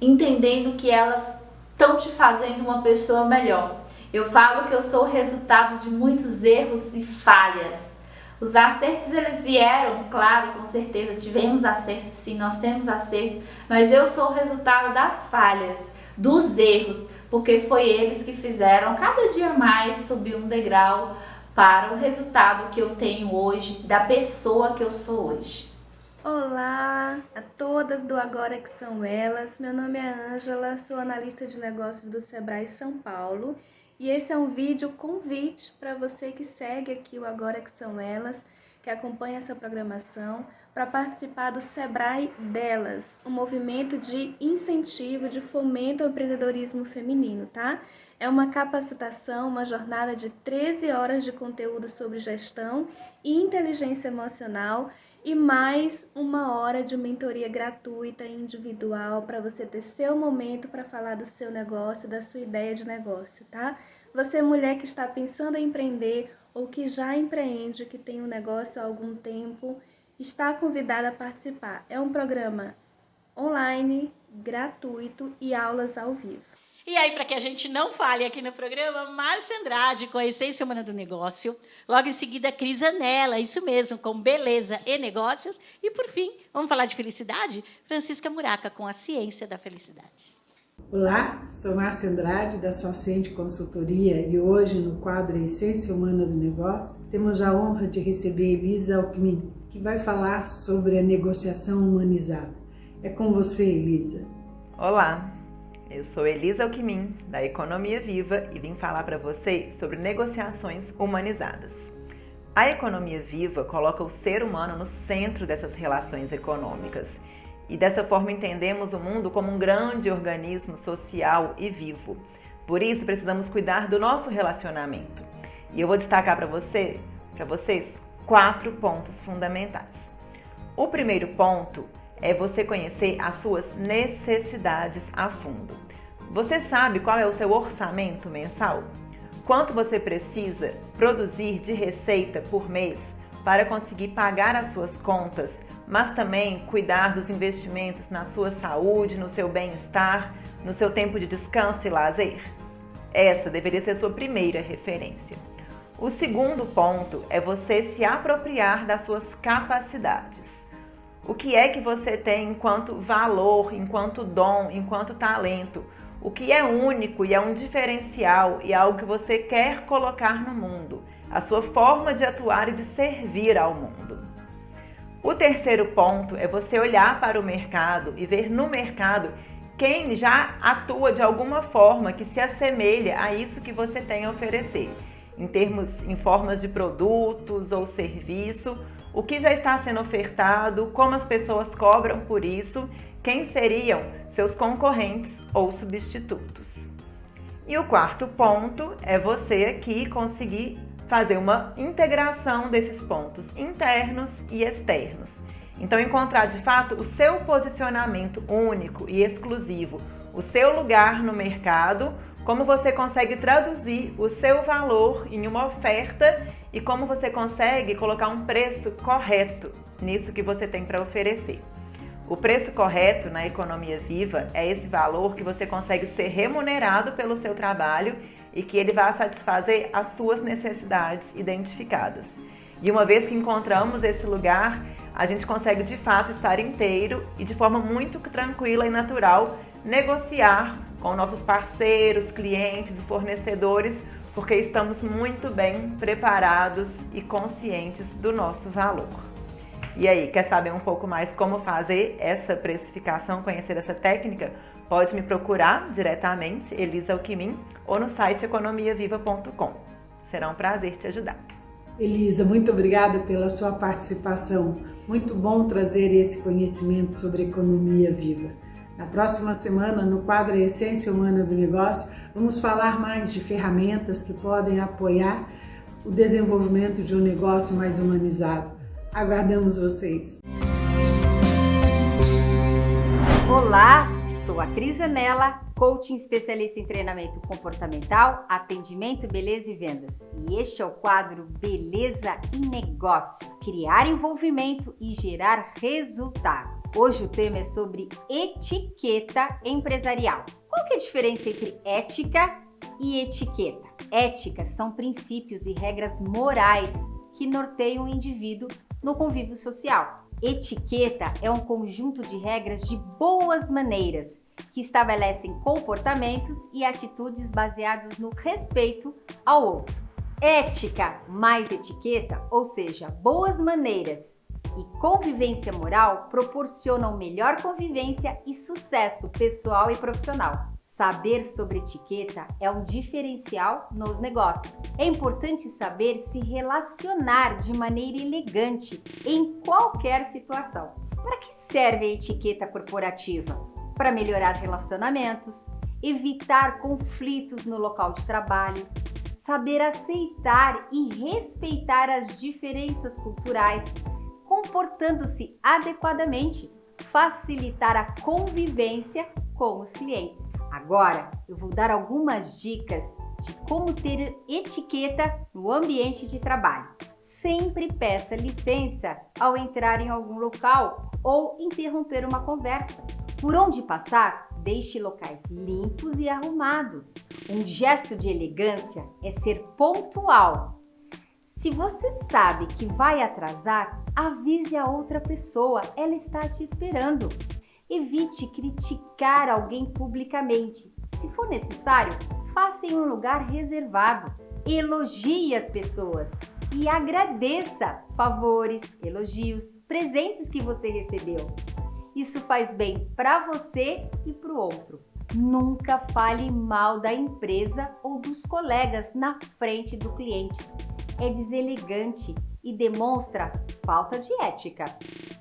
K: entendendo que elas estão te fazendo uma pessoa melhor. Eu falo que eu sou o resultado de muitos erros e falhas. Os acertos, eles vieram, claro, com certeza, tivemos acertos sim, nós temos acertos, mas eu sou o resultado das falhas, dos erros, porque foi eles que fizeram cada dia mais subir um degrau para o resultado que eu tenho hoje, da pessoa que eu sou hoje.
L: Olá a todas do Agora Que São Elas, meu nome é Ângela, sou analista de negócios do Sebrae São Paulo e esse é um vídeo convite para você que segue aqui o Agora Que São Elas, que acompanha essa programação, para participar do Sebrae Delas, um movimento de incentivo, de fomento ao empreendedorismo feminino, tá? É uma capacitação, uma jornada de 13 horas de conteúdo sobre gestão e inteligência emocional e mais 1 hora de mentoria gratuita e individual para você ter seu momento para falar do seu negócio, da sua ideia de negócio, tá? Você, mulher que está pensando em empreender ou que já empreende, que tem um negócio há algum tempo, está convidada a participar. É um programa online, gratuito e aulas ao vivo.
A: E aí, para que a gente não fale aqui no programa, Márcia Andrade, com a Essência Humana do Negócio. Logo em seguida, Cris Anella, isso mesmo, com Beleza e Negócios. E, por fim, vamos falar de felicidade? Francisca Muraca, com a Ciência da Felicidade.
M: Olá, sou Márcia Andrade, da Sociente Consultoria, e hoje, no quadro Essência Humana do Negócio, temos a honra de receber Elisa Alckmin, que vai falar sobre a negociação humanizada. É com você, Elisa.
N: Olá! Eu sou Elisa Alckmin, da Economia Viva, e vim falar para você sobre negociações humanizadas. A Economia Viva coloca o ser humano no centro dessas relações econômicas e dessa forma entendemos o mundo como um grande organismo social e vivo. Por isso precisamos cuidar do nosso relacionamento. E eu vou destacar para vocês 4 pontos fundamentais. O primeiro ponto é você conhecer as suas necessidades a fundo. Você sabe qual é o seu orçamento mensal? Quanto você precisa produzir de receita por mês para conseguir pagar as suas contas, mas também cuidar dos investimentos na sua saúde, no seu bem-estar, no seu tempo de descanso e lazer? Essa deveria ser a sua primeira referência. O segundo ponto é você se apropriar das suas capacidades. O que é que você tem enquanto valor, enquanto dom, enquanto talento? O que é único e é um diferencial e algo que você quer colocar no mundo? A sua forma de atuar e de servir ao mundo. O terceiro ponto é você olhar para o mercado e ver no mercado quem já atua de alguma forma que se assemelha a isso que você tem a oferecer. Em formas de produtos ou serviço, o que já está sendo ofertado, como as pessoas cobram por isso, quem seriam seus concorrentes ou substitutos. E o quarto ponto é você aqui conseguir fazer uma integração desses pontos internos e externos. Então, encontrar de fato o seu posicionamento único e exclusivo, o seu lugar no mercado, como você consegue traduzir o seu valor em uma oferta e como você consegue colocar um preço correto nisso que você tem para oferecer. O preço correto na Economia Viva é esse valor que você consegue ser remunerado pelo seu trabalho e que ele vai satisfazer as suas necessidades identificadas. E uma vez que encontramos esse lugar, a gente consegue de fato estar inteiro e de forma muito tranquila e natural negociar com nossos parceiros, clientes e fornecedores, porque estamos muito bem preparados e conscientes do nosso valor. E aí, quer saber um pouco mais como fazer essa precificação, conhecer essa técnica? Pode me procurar diretamente, Elisa Alckmin, ou no site economiaviva.com. Será um prazer te ajudar.
M: Elisa, muito obrigada pela sua participação. Muito bom trazer esse conhecimento sobre economia viva. Na próxima semana, no quadro Essência Humana do Negócio, vamos falar mais de ferramentas que podem apoiar o desenvolvimento de um negócio mais humanizado. Aguardamos vocês!
O: Olá, sou a Cris Anella, coaching especialista em treinamento comportamental, atendimento, beleza e vendas. E este é o quadro Beleza e Negócio, criar envolvimento e gerar resultado. Hoje o tema é sobre etiqueta empresarial. Qual que é a diferença entre ética e etiqueta? Ética são princípios e regras morais que norteiam o indivíduo no convívio social. Etiqueta é um conjunto de regras de boas maneiras que estabelecem comportamentos e atitudes baseados no respeito ao outro. Ética mais etiqueta, ou seja, boas maneiras e convivência moral, proporcionam melhor convivência e sucesso pessoal e profissional. Saber sobre etiqueta é um diferencial nos negócios. É importante saber se relacionar de maneira elegante em qualquer situação. Para que serve a etiqueta corporativa? Para melhorar relacionamentos, evitar conflitos no local de trabalho, saber aceitar e respeitar as diferenças culturais, comportando-se adequadamente, facilitar a convivência com os clientes. Agora, eu vou dar algumas dicas de como ter etiqueta no ambiente de trabalho. Sempre peça licença ao entrar em algum local ou interromper uma conversa. Por onde passar, deixe locais limpos e arrumados. Um gesto de elegância é ser pontual. Se você sabe que vai atrasar, avise a outra pessoa, ela está te esperando. Evite criticar alguém publicamente. Se for necessário, faça em um lugar reservado. Elogie as pessoas e agradeça favores, elogios, presentes que você recebeu. Isso faz bem para você e para o outro. Nunca fale mal da empresa ou dos colegas na frente do cliente. É deselegante e demonstra falta de ética.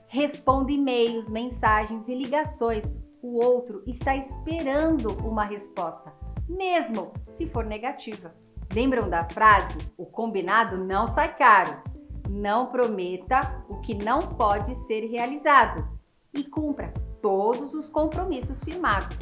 O: Responda e-mails, mensagens e ligações. O outro está esperando uma resposta, mesmo se for negativa. Lembram da frase? O combinado não sai caro. Não prometa o que não pode ser realizado e cumpra todos os compromissos firmados.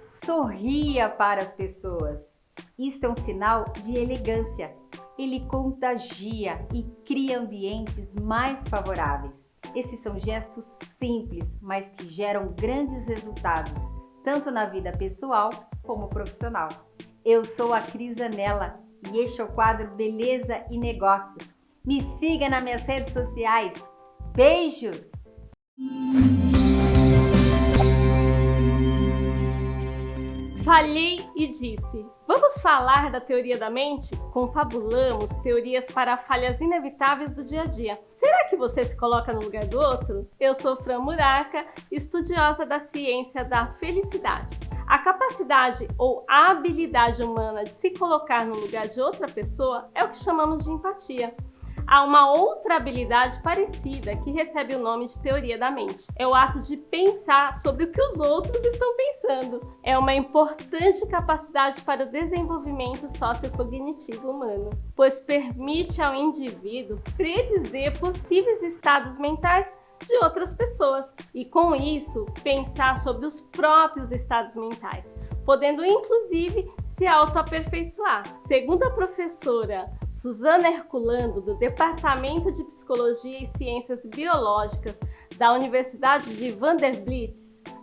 O: Sorria para as pessoas. Isto é um sinal de elegância. Ele contagia e cria ambientes mais favoráveis. Esses são gestos simples, mas que geram grandes resultados, tanto na vida pessoal como profissional. Eu sou a Cris Anella e este é o quadro Beleza e Negócio. Me siga nas minhas redes sociais. Beijos!
P: Falhei e disse. Vamos falar da teoria da mente? Confabulamos teorias para falhas inevitáveis do dia a dia. Será que você se coloca no lugar do outro? Eu sou Fran Muraca, estudiosa da ciência da felicidade. A capacidade ou a habilidade humana de se colocar no lugar de outra pessoa é o que chamamos de empatia. Há uma outra habilidade parecida que recebe o nome de teoria da mente. É o ato de pensar sobre o que os outros estão pensando. É uma importante capacidade para o desenvolvimento sociocognitivo humano, pois permite ao indivíduo predizer possíveis estados mentais de outras pessoas e, com isso, pensar sobre os próprios estados mentais, podendo inclusive se autoaperfeiçoar. Segundo a professora Suzana Herculano, do Departamento de Psicologia e Ciências Biológicas da Universidade de Vanderbilt,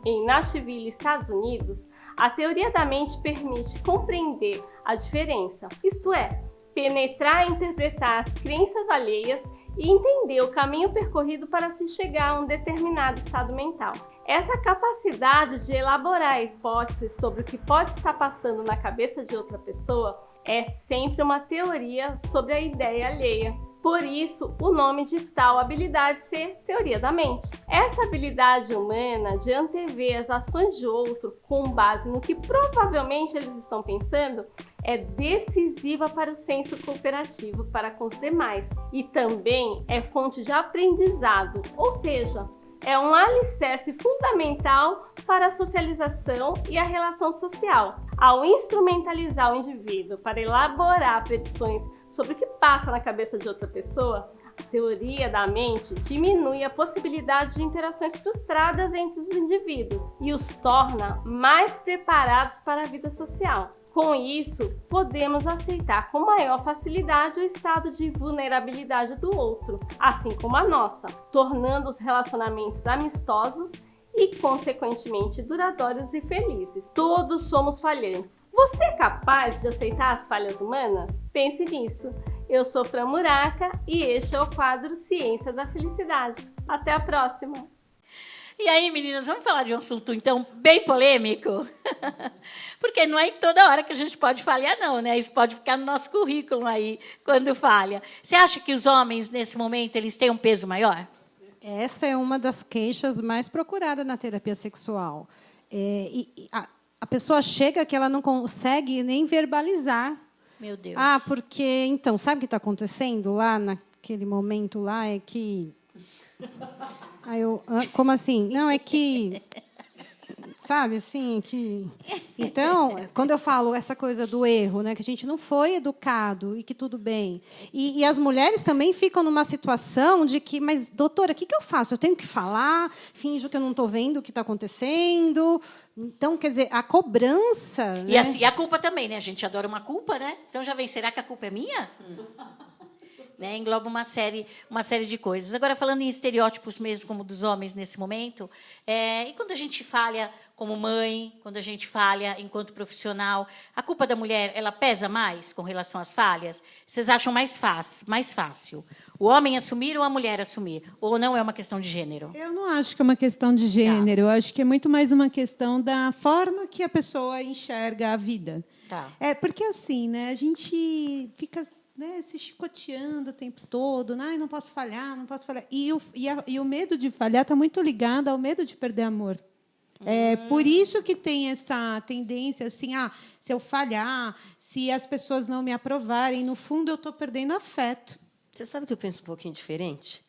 P: em Nashville, Estados Unidos, a teoria da mente permite compreender a diferença, isto é, penetrar e interpretar as crenças alheias e entender o caminho percorrido para se chegar a um determinado estado mental. Essa capacidade de elaborar hipóteses sobre o que pode estar passando na cabeça de outra pessoa é sempre uma teoria sobre a ideia alheia. Por isso, o nome de tal habilidade ser teoria da mente. Essa habilidade humana de antever as ações de outro com base no que provavelmente eles estão pensando é decisiva para o senso cooperativo para com os demais e também é fonte de aprendizado, ou seja, é um alicerce fundamental para a socialização e a relação social. Ao instrumentalizar o indivíduo para elaborar predições sobre o que passa na cabeça de outra pessoa, a teoria da mente diminui a possibilidade de interações frustradas entre os indivíduos e os torna mais preparados para a vida social. Com isso, podemos aceitar com maior facilidade o estado de vulnerabilidade do outro, assim como a nossa, tornando os relacionamentos amistosos e, consequentemente, duradouros e felizes. Todos somos falhantes. Você é capaz de aceitar as falhas humanas? Pense nisso. Eu sou Fran Muraca e este é o quadro Ciência da Felicidade. Até a próxima!
A: E aí, meninas, vamos falar de um assunto, então, bem polêmico? Porque não é toda hora que a gente pode falhar, não, né? Isso pode ficar no nosso currículo aí, quando falha. Você acha que os homens, nesse momento, eles têm um peso maior?
B: Essa é uma das queixas mais procuradas na terapia sexual. A pessoa chega que ela não consegue nem verbalizar.
A: Meu Deus.
B: Porque, então, sabe o que está acontecendo lá, naquele momento lá? É que... Aí eu, como assim? Não, é que... Sabe, assim, que... Então, quando eu falo essa coisa do erro, né, que a gente não foi educado e que tudo bem. E as mulheres também ficam numa situação de que, mas, doutora, o que eu faço? Eu tenho que falar? Finjo que eu não estou vendo o que está acontecendo? Então, quer dizer, a cobrança...
A: E a culpa também, né? A gente adora uma culpa, né? Então, já vem, será que a culpa é minha? né? Engloba uma série de coisas. Agora, falando em estereótipos mesmo, como dos homens nesse momento, e quando a gente falha como mãe, quando a gente falha enquanto profissional, a culpa da mulher ela pesa mais com relação às falhas? Vocês acham mais fácil o homem assumir ou a mulher assumir? Ou não é uma questão de gênero?
D: Eu não acho que é uma questão de gênero. Eu acho que é muito mais uma questão da forma que a pessoa enxerga a vida.
A: Tá.
D: Porque assim, né, a gente fica, né, se chicoteando o tempo todo, né? Não posso falhar, não posso falhar. E o medo de falhar está muito ligado ao medo de perder amor. Por isso que tem essa tendência assim, se eu falhar, se as pessoas não me aprovarem, no fundo eu estou perdendo afeto.
F: Você sabe que eu penso um pouquinho diferente?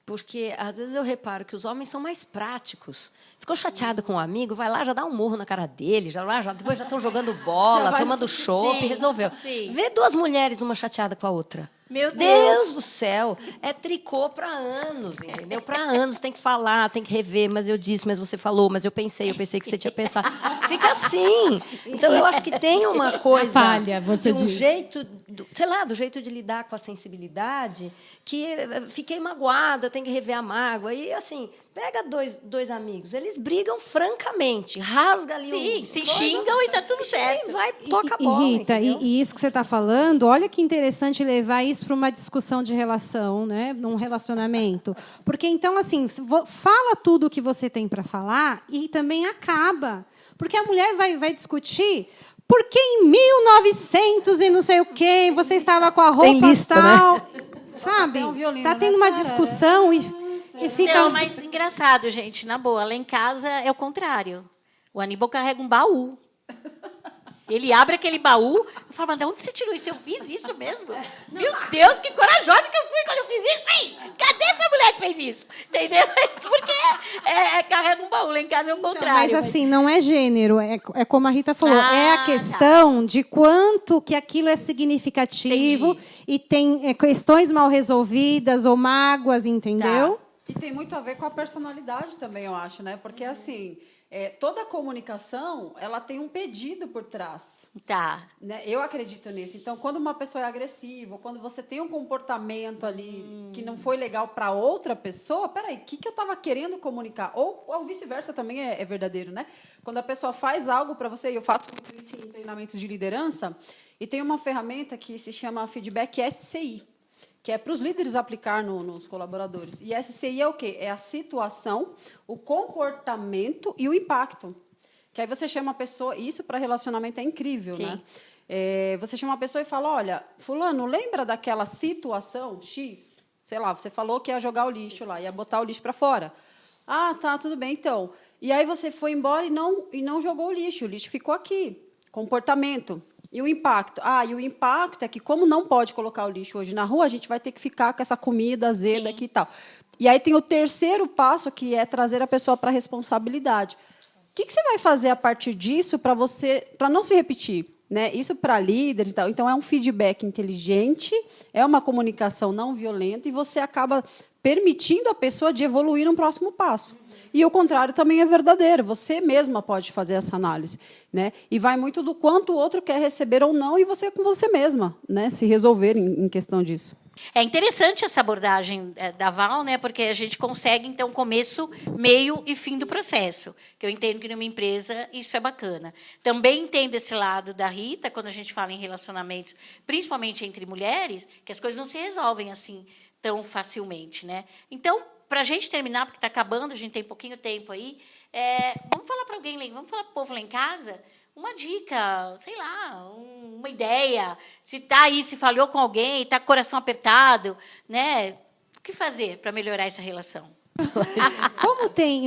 F: Porque, às vezes, eu reparo que os homens são mais práticos. Ficou chateada com um amigo, vai lá, já dá um murro na cara dele, depois já estão jogando bola, tomando chopp, resolveu.
A: Sim.
F: Vê duas mulheres, uma chateada com a outra.
A: Meu
F: Deus do céu! É tricô para anos, entendeu? Para anos, tem que falar, tem que rever, mas eu disse, mas você falou, mas eu pensei que você tinha pensado. Fica assim. Então, eu acho que tem uma coisa
D: falha, você
F: de um
D: diz.
F: jeito, sei lá, do jeito de lidar com a sensibilidade, que fiquei magoada, tem que rever a mágoa. E, assim, pega dois amigos, eles brigam francamente, rasga ali
A: se xingam e tá tudo certo.
F: E vai, toca a bola.
B: Rita, e isso que você está falando, olha que interessante levar isso para uma discussão de relação, né, num relacionamento. Porque, então, assim, fala tudo o que você tem para falar e também acaba. Porque a mulher vai discutir porque em 1900 e não sei o quê, você estava com a roupa tal. Né? Sabe? Tá tendo uma discussão e fica...
A: Não, mas engraçado, gente, na boa. Lá em casa é o contrário. O Aníbal carrega um baú. Ele abre aquele baú, eu falo, mas de onde você tirou isso? Eu fiz isso mesmo? Meu Deus, que corajosa que eu fui quando eu fiz isso. Ei, cadê essa mulher que fez isso? Entendeu? Porque carrega um baú. Lá em casa é o contrário.
B: Mas, assim, não é gênero. É como a Rita falou. É a questão de quanto que aquilo é significativo. Entendi. E tem questões mal resolvidas ou mágoas, entendeu?
E: E tem muito a ver com a personalidade também, eu acho, né? Porque, assim, toda a comunicação, ela tem um pedido por trás.
A: Tá.
E: Né? Eu acredito nisso. Então, quando uma pessoa é agressiva, quando você tem um comportamento ali que não foi legal para outra pessoa, peraí, o que eu estava querendo comunicar? Ou vice-versa também é verdadeiro, né? Quando a pessoa faz algo para você, e eu faço muito isso em treinamentos de liderança, e tem uma ferramenta que se chama Feedback SCI, que é para os líderes aplicar nos colaboradores. E SCI é o quê? É a situação, o comportamento e o impacto. Que aí você chama a pessoa... Isso para relacionamento é incrível, né? Você chama a pessoa e fala, olha, fulano, lembra daquela situação X? Sei lá, você falou que ia jogar o lixo lá, ia botar o lixo para fora. Ah, tá, tudo bem, então. E aí você foi embora e não jogou o lixo ficou aqui. Comportamento. E o impacto? E o impacto é que, como não pode colocar o lixo hoje na rua, a gente vai ter que ficar com essa comida azeda aqui e tal. E aí tem o terceiro passo, que é trazer a pessoa para a responsabilidade. O que você vai fazer a partir disso para não se repetir? Né? Isso para líderes e tal. Então, é um feedback inteligente, é uma comunicação não violenta, e você acaba permitindo a pessoa de evoluir no próximo passo. E o contrário também é verdadeiro. Você mesma pode fazer essa análise, né? E vai muito do quanto o outro quer receber ou não, e você com você mesma, né? Se resolver em questão disso.
A: É interessante essa abordagem da Val, né? Porque a gente consegue, então, começo, meio e fim do processo. Que eu entendo que, numa empresa, isso é bacana. Também entendo esse lado da Rita, quando a gente fala em relacionamentos, principalmente entre mulheres, que as coisas não se resolvem assim tão facilmente, né? Então, para a gente terminar, porque está acabando, a gente tem pouquinho tempo aí, vamos falar para alguém, vamos falar para o povo lá em casa, uma dica, sei lá, uma ideia. Se está aí, se falhou com alguém, está com o coração apertado, né? O que fazer para melhorar essa relação?
B: Como tem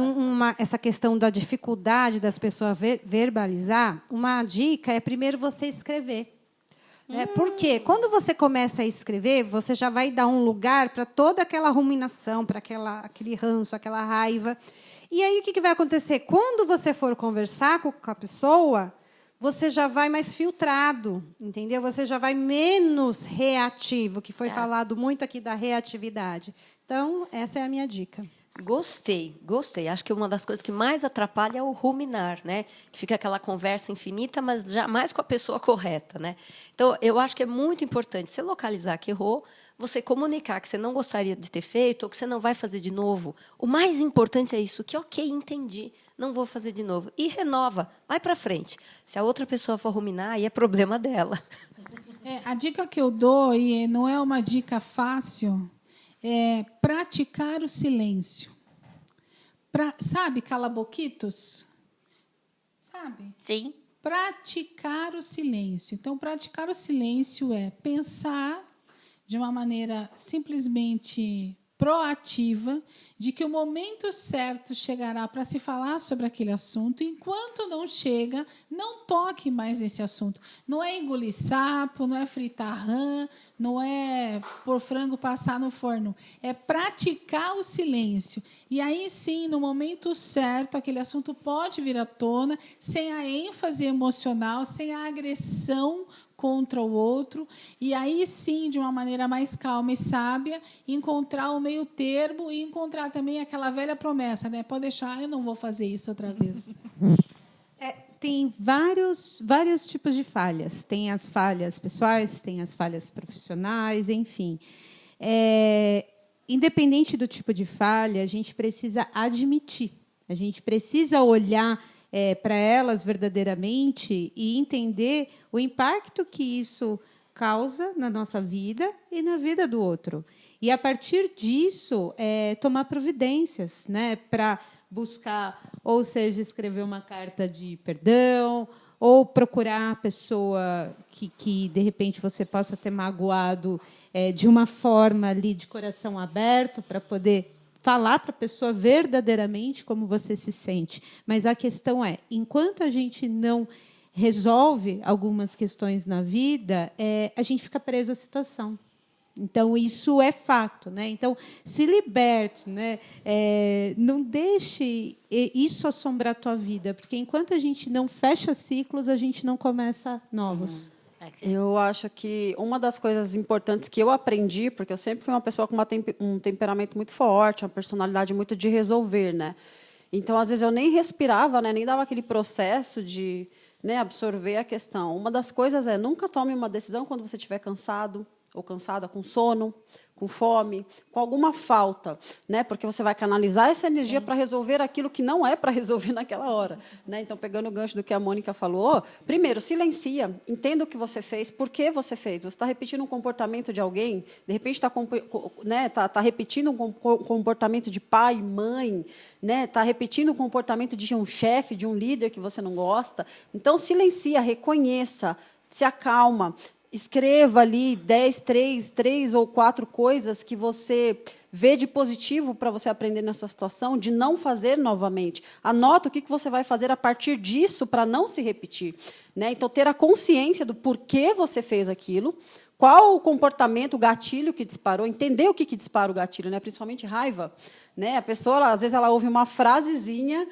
B: essa questão da dificuldade das pessoas verbalizar, uma dica é primeiro você escrever. Porque quando você começa a escrever, você já vai dar um lugar para toda aquela ruminação, para aquele ranço, aquela raiva. E aí, o que vai acontecer? Quando você for conversar com a pessoa, você já vai mais filtrado, entendeu? Você já vai menos reativo, que foi falado muito aqui da reatividade. Então, essa é a minha dica.
F: Gostei. Acho que uma das coisas que mais atrapalha é o ruminar, né? Que fica aquela conversa infinita, mas jamais com a pessoa correta, né? Então, eu acho que é muito importante você localizar que errou, você comunicar que você não gostaria de ter feito ou que você não vai fazer de novo. O mais importante é isso, que ok, entendi, não vou fazer de novo. E renova, vai para frente. Se a outra pessoa for ruminar, aí é problema dela.
C: A dica que eu dou, e não é uma dica fácil, é praticar o silêncio. Sabe, cala-boquitos? Sabe?
A: Sim.
C: Praticar o silêncio. Então, praticar o silêncio é pensar de uma maneira simplesmente proativa de que o momento certo chegará para se falar sobre aquele assunto. Enquanto não chega, não toque mais nesse assunto. Não é engolir sapo, não é fritar rã, não é pôr frango passar no forno. É praticar o silêncio. E aí, sim, no momento certo, aquele assunto pode vir à tona, sem a ênfase emocional, sem a agressão contra o outro, e aí sim, de uma maneira mais calma e sábia, encontrar o meio termo e encontrar também aquela velha promessa, né? Pode deixar, eu não vou fazer isso outra vez.
D: Tem vários tipos de falhas. Tem as falhas pessoais, tem as falhas profissionais, enfim. Independente do tipo de falha, a gente precisa admitir, a gente precisa olhar para elas verdadeiramente e entender o impacto que isso causa na nossa vida e na vida do outro. E, a partir disso, tomar providências, né, para buscar, ou seja, escrever uma carta de perdão, ou procurar a pessoa que de repente, você possa ter magoado de uma forma ali de coração aberto, para poder falar para a pessoa verdadeiramente como você se sente. Mas a questão é, enquanto a gente não resolve algumas questões na vida, a gente fica preso à situação. Então, isso é fato, né? Então, se liberte, né? Não deixe isso assombrar a tua vida, porque enquanto a gente não fecha ciclos, a gente não começa novos.
E: Eu acho que uma das coisas importantes que eu aprendi, porque eu sempre fui uma pessoa com um temperamento muito forte, uma personalidade muito de resolver, né? Então, às vezes, eu nem respirava, né? Nem dava aquele processo de, né, absorver a questão. Uma das coisas é nunca tome uma decisão quando você estiver cansado ou cansada, com sono, com fome, com alguma falta, né? Porque você vai canalizar essa energia para resolver aquilo que não é para resolver naquela hora, né? Então, pegando o gancho do que a Mônica falou, primeiro, silencia, entenda o que você fez, por que você fez. Você está repetindo um comportamento de alguém, de repente está, né, tá repetindo um comportamento de pai, mãe, né? Está repetindo um comportamento de um chefe, de um líder que você não gosta. Então, silencia, reconheça, se acalma. Escreva ali 3 ou 4 coisas que você vê de positivo para você aprender nessa situação, de não fazer novamente. Anota o que você vai fazer a partir disso para não se repetir, né? Então, ter a consciência do porquê você fez aquilo, qual o comportamento, o gatilho que disparou, entender o que dispara o gatilho, né? Principalmente raiva, né? A pessoa, às vezes, ela ouve uma frasezinha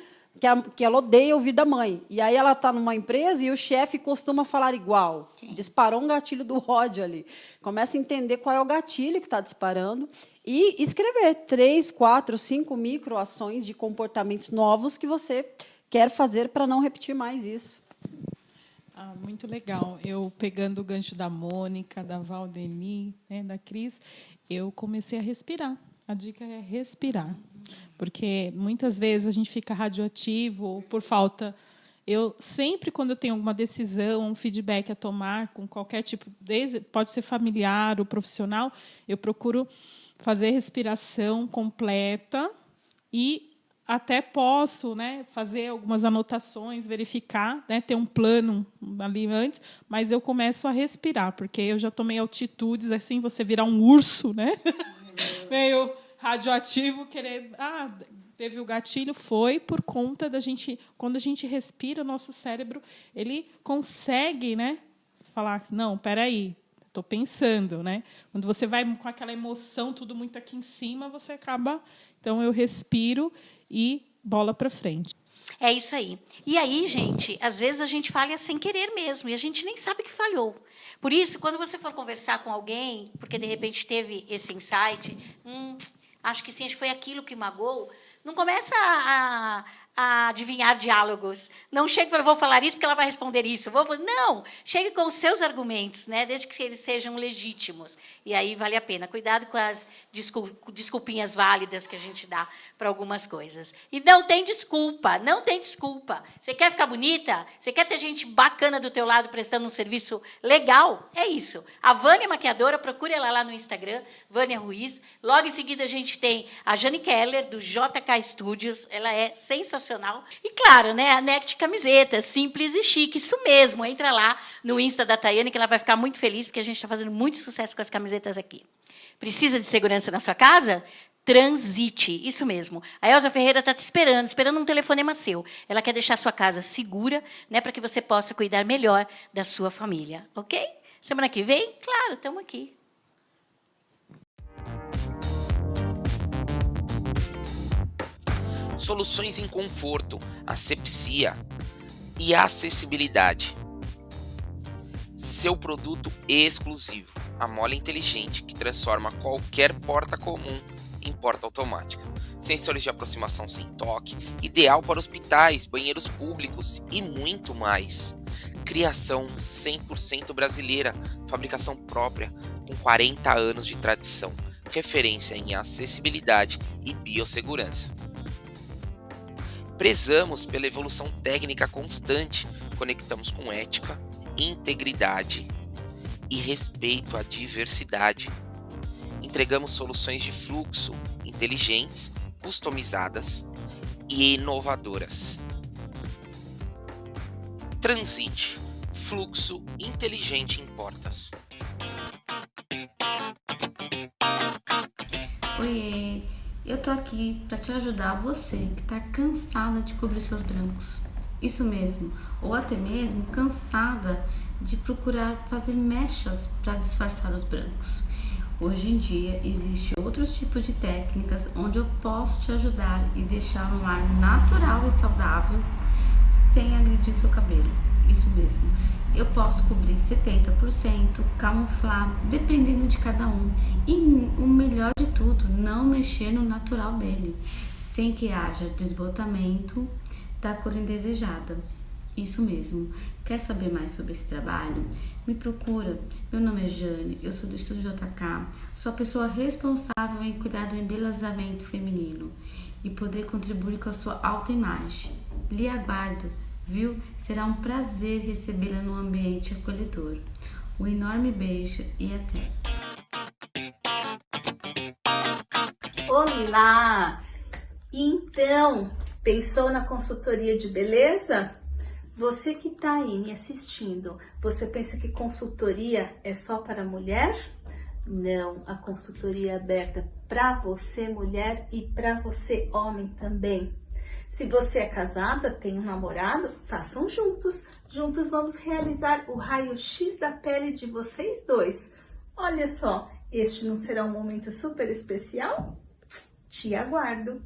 E: que ela odeia ouvir da mãe. E aí ela está numa empresa e o chefe costuma falar igual. Sim. Disparou um gatilho do ódio ali. Começa a entender qual é o gatilho que está disparando e escrever 3, 4, 5 microações de comportamentos novos que você quer fazer para não repetir mais isso.
G: Muito legal. Eu, pegando o gancho da Mônica, da Valdeni, né, da Cris, eu comecei a respirar. A dica é respirar. Porque muitas vezes a gente fica radioativo por falta. Eu sempre, quando eu tenho alguma decisão, um feedback a tomar com qualquer tipo, pode ser familiar ou profissional, eu procuro fazer respiração completa e até posso, né, fazer algumas anotações, verificar, né, ter um plano ali antes, mas eu começo a respirar, porque eu já tomei altitudes, assim, você virar um urso, né? Meio radioativo, querer... teve o gatilho, foi por conta da gente... Quando a gente respira, o nosso cérebro ele consegue, né, falar, não, espera aí, estou pensando. Né? Quando você vai com aquela emoção, tudo muito aqui em cima, você acaba... Então, eu respiro e bola para frente.
A: É isso aí. E aí, gente, às vezes a gente falha sem querer mesmo, e a gente nem sabe que falhou. Por isso, quando você for conversar com alguém, porque, de repente, teve esse insight, acho que sim, acho que foi aquilo que magoou, não começa a adivinhar diálogos. Não chegue e fale, vou falar isso porque ela vai responder isso. Não, chegue com os seus argumentos, né? Desde que eles sejam legítimos. E aí vale a pena. Cuidado com as desculpinhas válidas que a gente dá para algumas coisas. E não tem desculpa, não tem desculpa. Você quer ficar bonita? Você quer ter gente bacana do teu lado prestando um serviço legal? É isso. A Vânia Maquiadora, procure ela lá no Instagram, Vânia Ruiz. Logo em seguida a gente tem a Jane Keller, do JK Studios. Ela é sensacional. E claro, né, a Nect Camisetas, simples e chique, isso mesmo. Entra lá no Insta da Tayane que ela vai ficar muito feliz, porque a gente está fazendo muito sucesso com as camisetas aqui. Precisa de segurança na sua casa? Transite, isso mesmo. A Elza Ferreira está te esperando um telefonema seu. Ela quer deixar a sua casa segura, né, para que você possa cuidar melhor da sua família, ok? Semana que vem, claro, estamos aqui.
Q: Soluções em conforto, asepsia e acessibilidade. Seu produto exclusivo, a mola inteligente que transforma qualquer porta comum em porta automática. Sensores de aproximação sem toque, ideal para hospitais, banheiros públicos e muito mais. Criação 100% brasileira, fabricação própria, com 40 anos de tradição, referência em acessibilidade e biossegurança. Prezamos pela evolução técnica constante, conectamos com ética, integridade e respeito à diversidade. Entregamos soluções de fluxo inteligentes, customizadas e inovadoras. Transite, fluxo inteligente em portas.
R: Oiê, eu tô aqui para te ajudar, você que tá cansada de cobrir seus brancos. Isso mesmo, ou até mesmo cansada de procurar fazer mechas para disfarçar os brancos. Hoje em dia existem outros tipos de técnicas onde eu posso te ajudar e deixar um ar natural e saudável sem agredir seu cabelo. Isso mesmo, eu posso cobrir 70%, camuflar, dependendo de cada um. E o melhor de tudo, não mexer no natural dele, sem que haja desbotamento da cor indesejada. Isso mesmo. Quer saber mais sobre esse trabalho? Me procura. Meu nome é Jane, eu sou do Estúdio JK, sou a pessoa responsável em cuidar do embelezamento feminino e poder contribuir com a sua autoimagem. Lhe aguardo, viu? Será um prazer recebê-la no ambiente acolhedor. Um enorme beijo e até!
S: Olá! Então, pensou na consultoria de beleza? Você que está aí me assistindo, você pensa que consultoria é só para mulher? Não, a consultoria é aberta para você, mulher, e para você, homem, também. Se você é casada, tem um namorado, façam juntos. Juntos vamos realizar o raio-x da pele de vocês dois. Olha só, este não será um momento super especial? Te aguardo!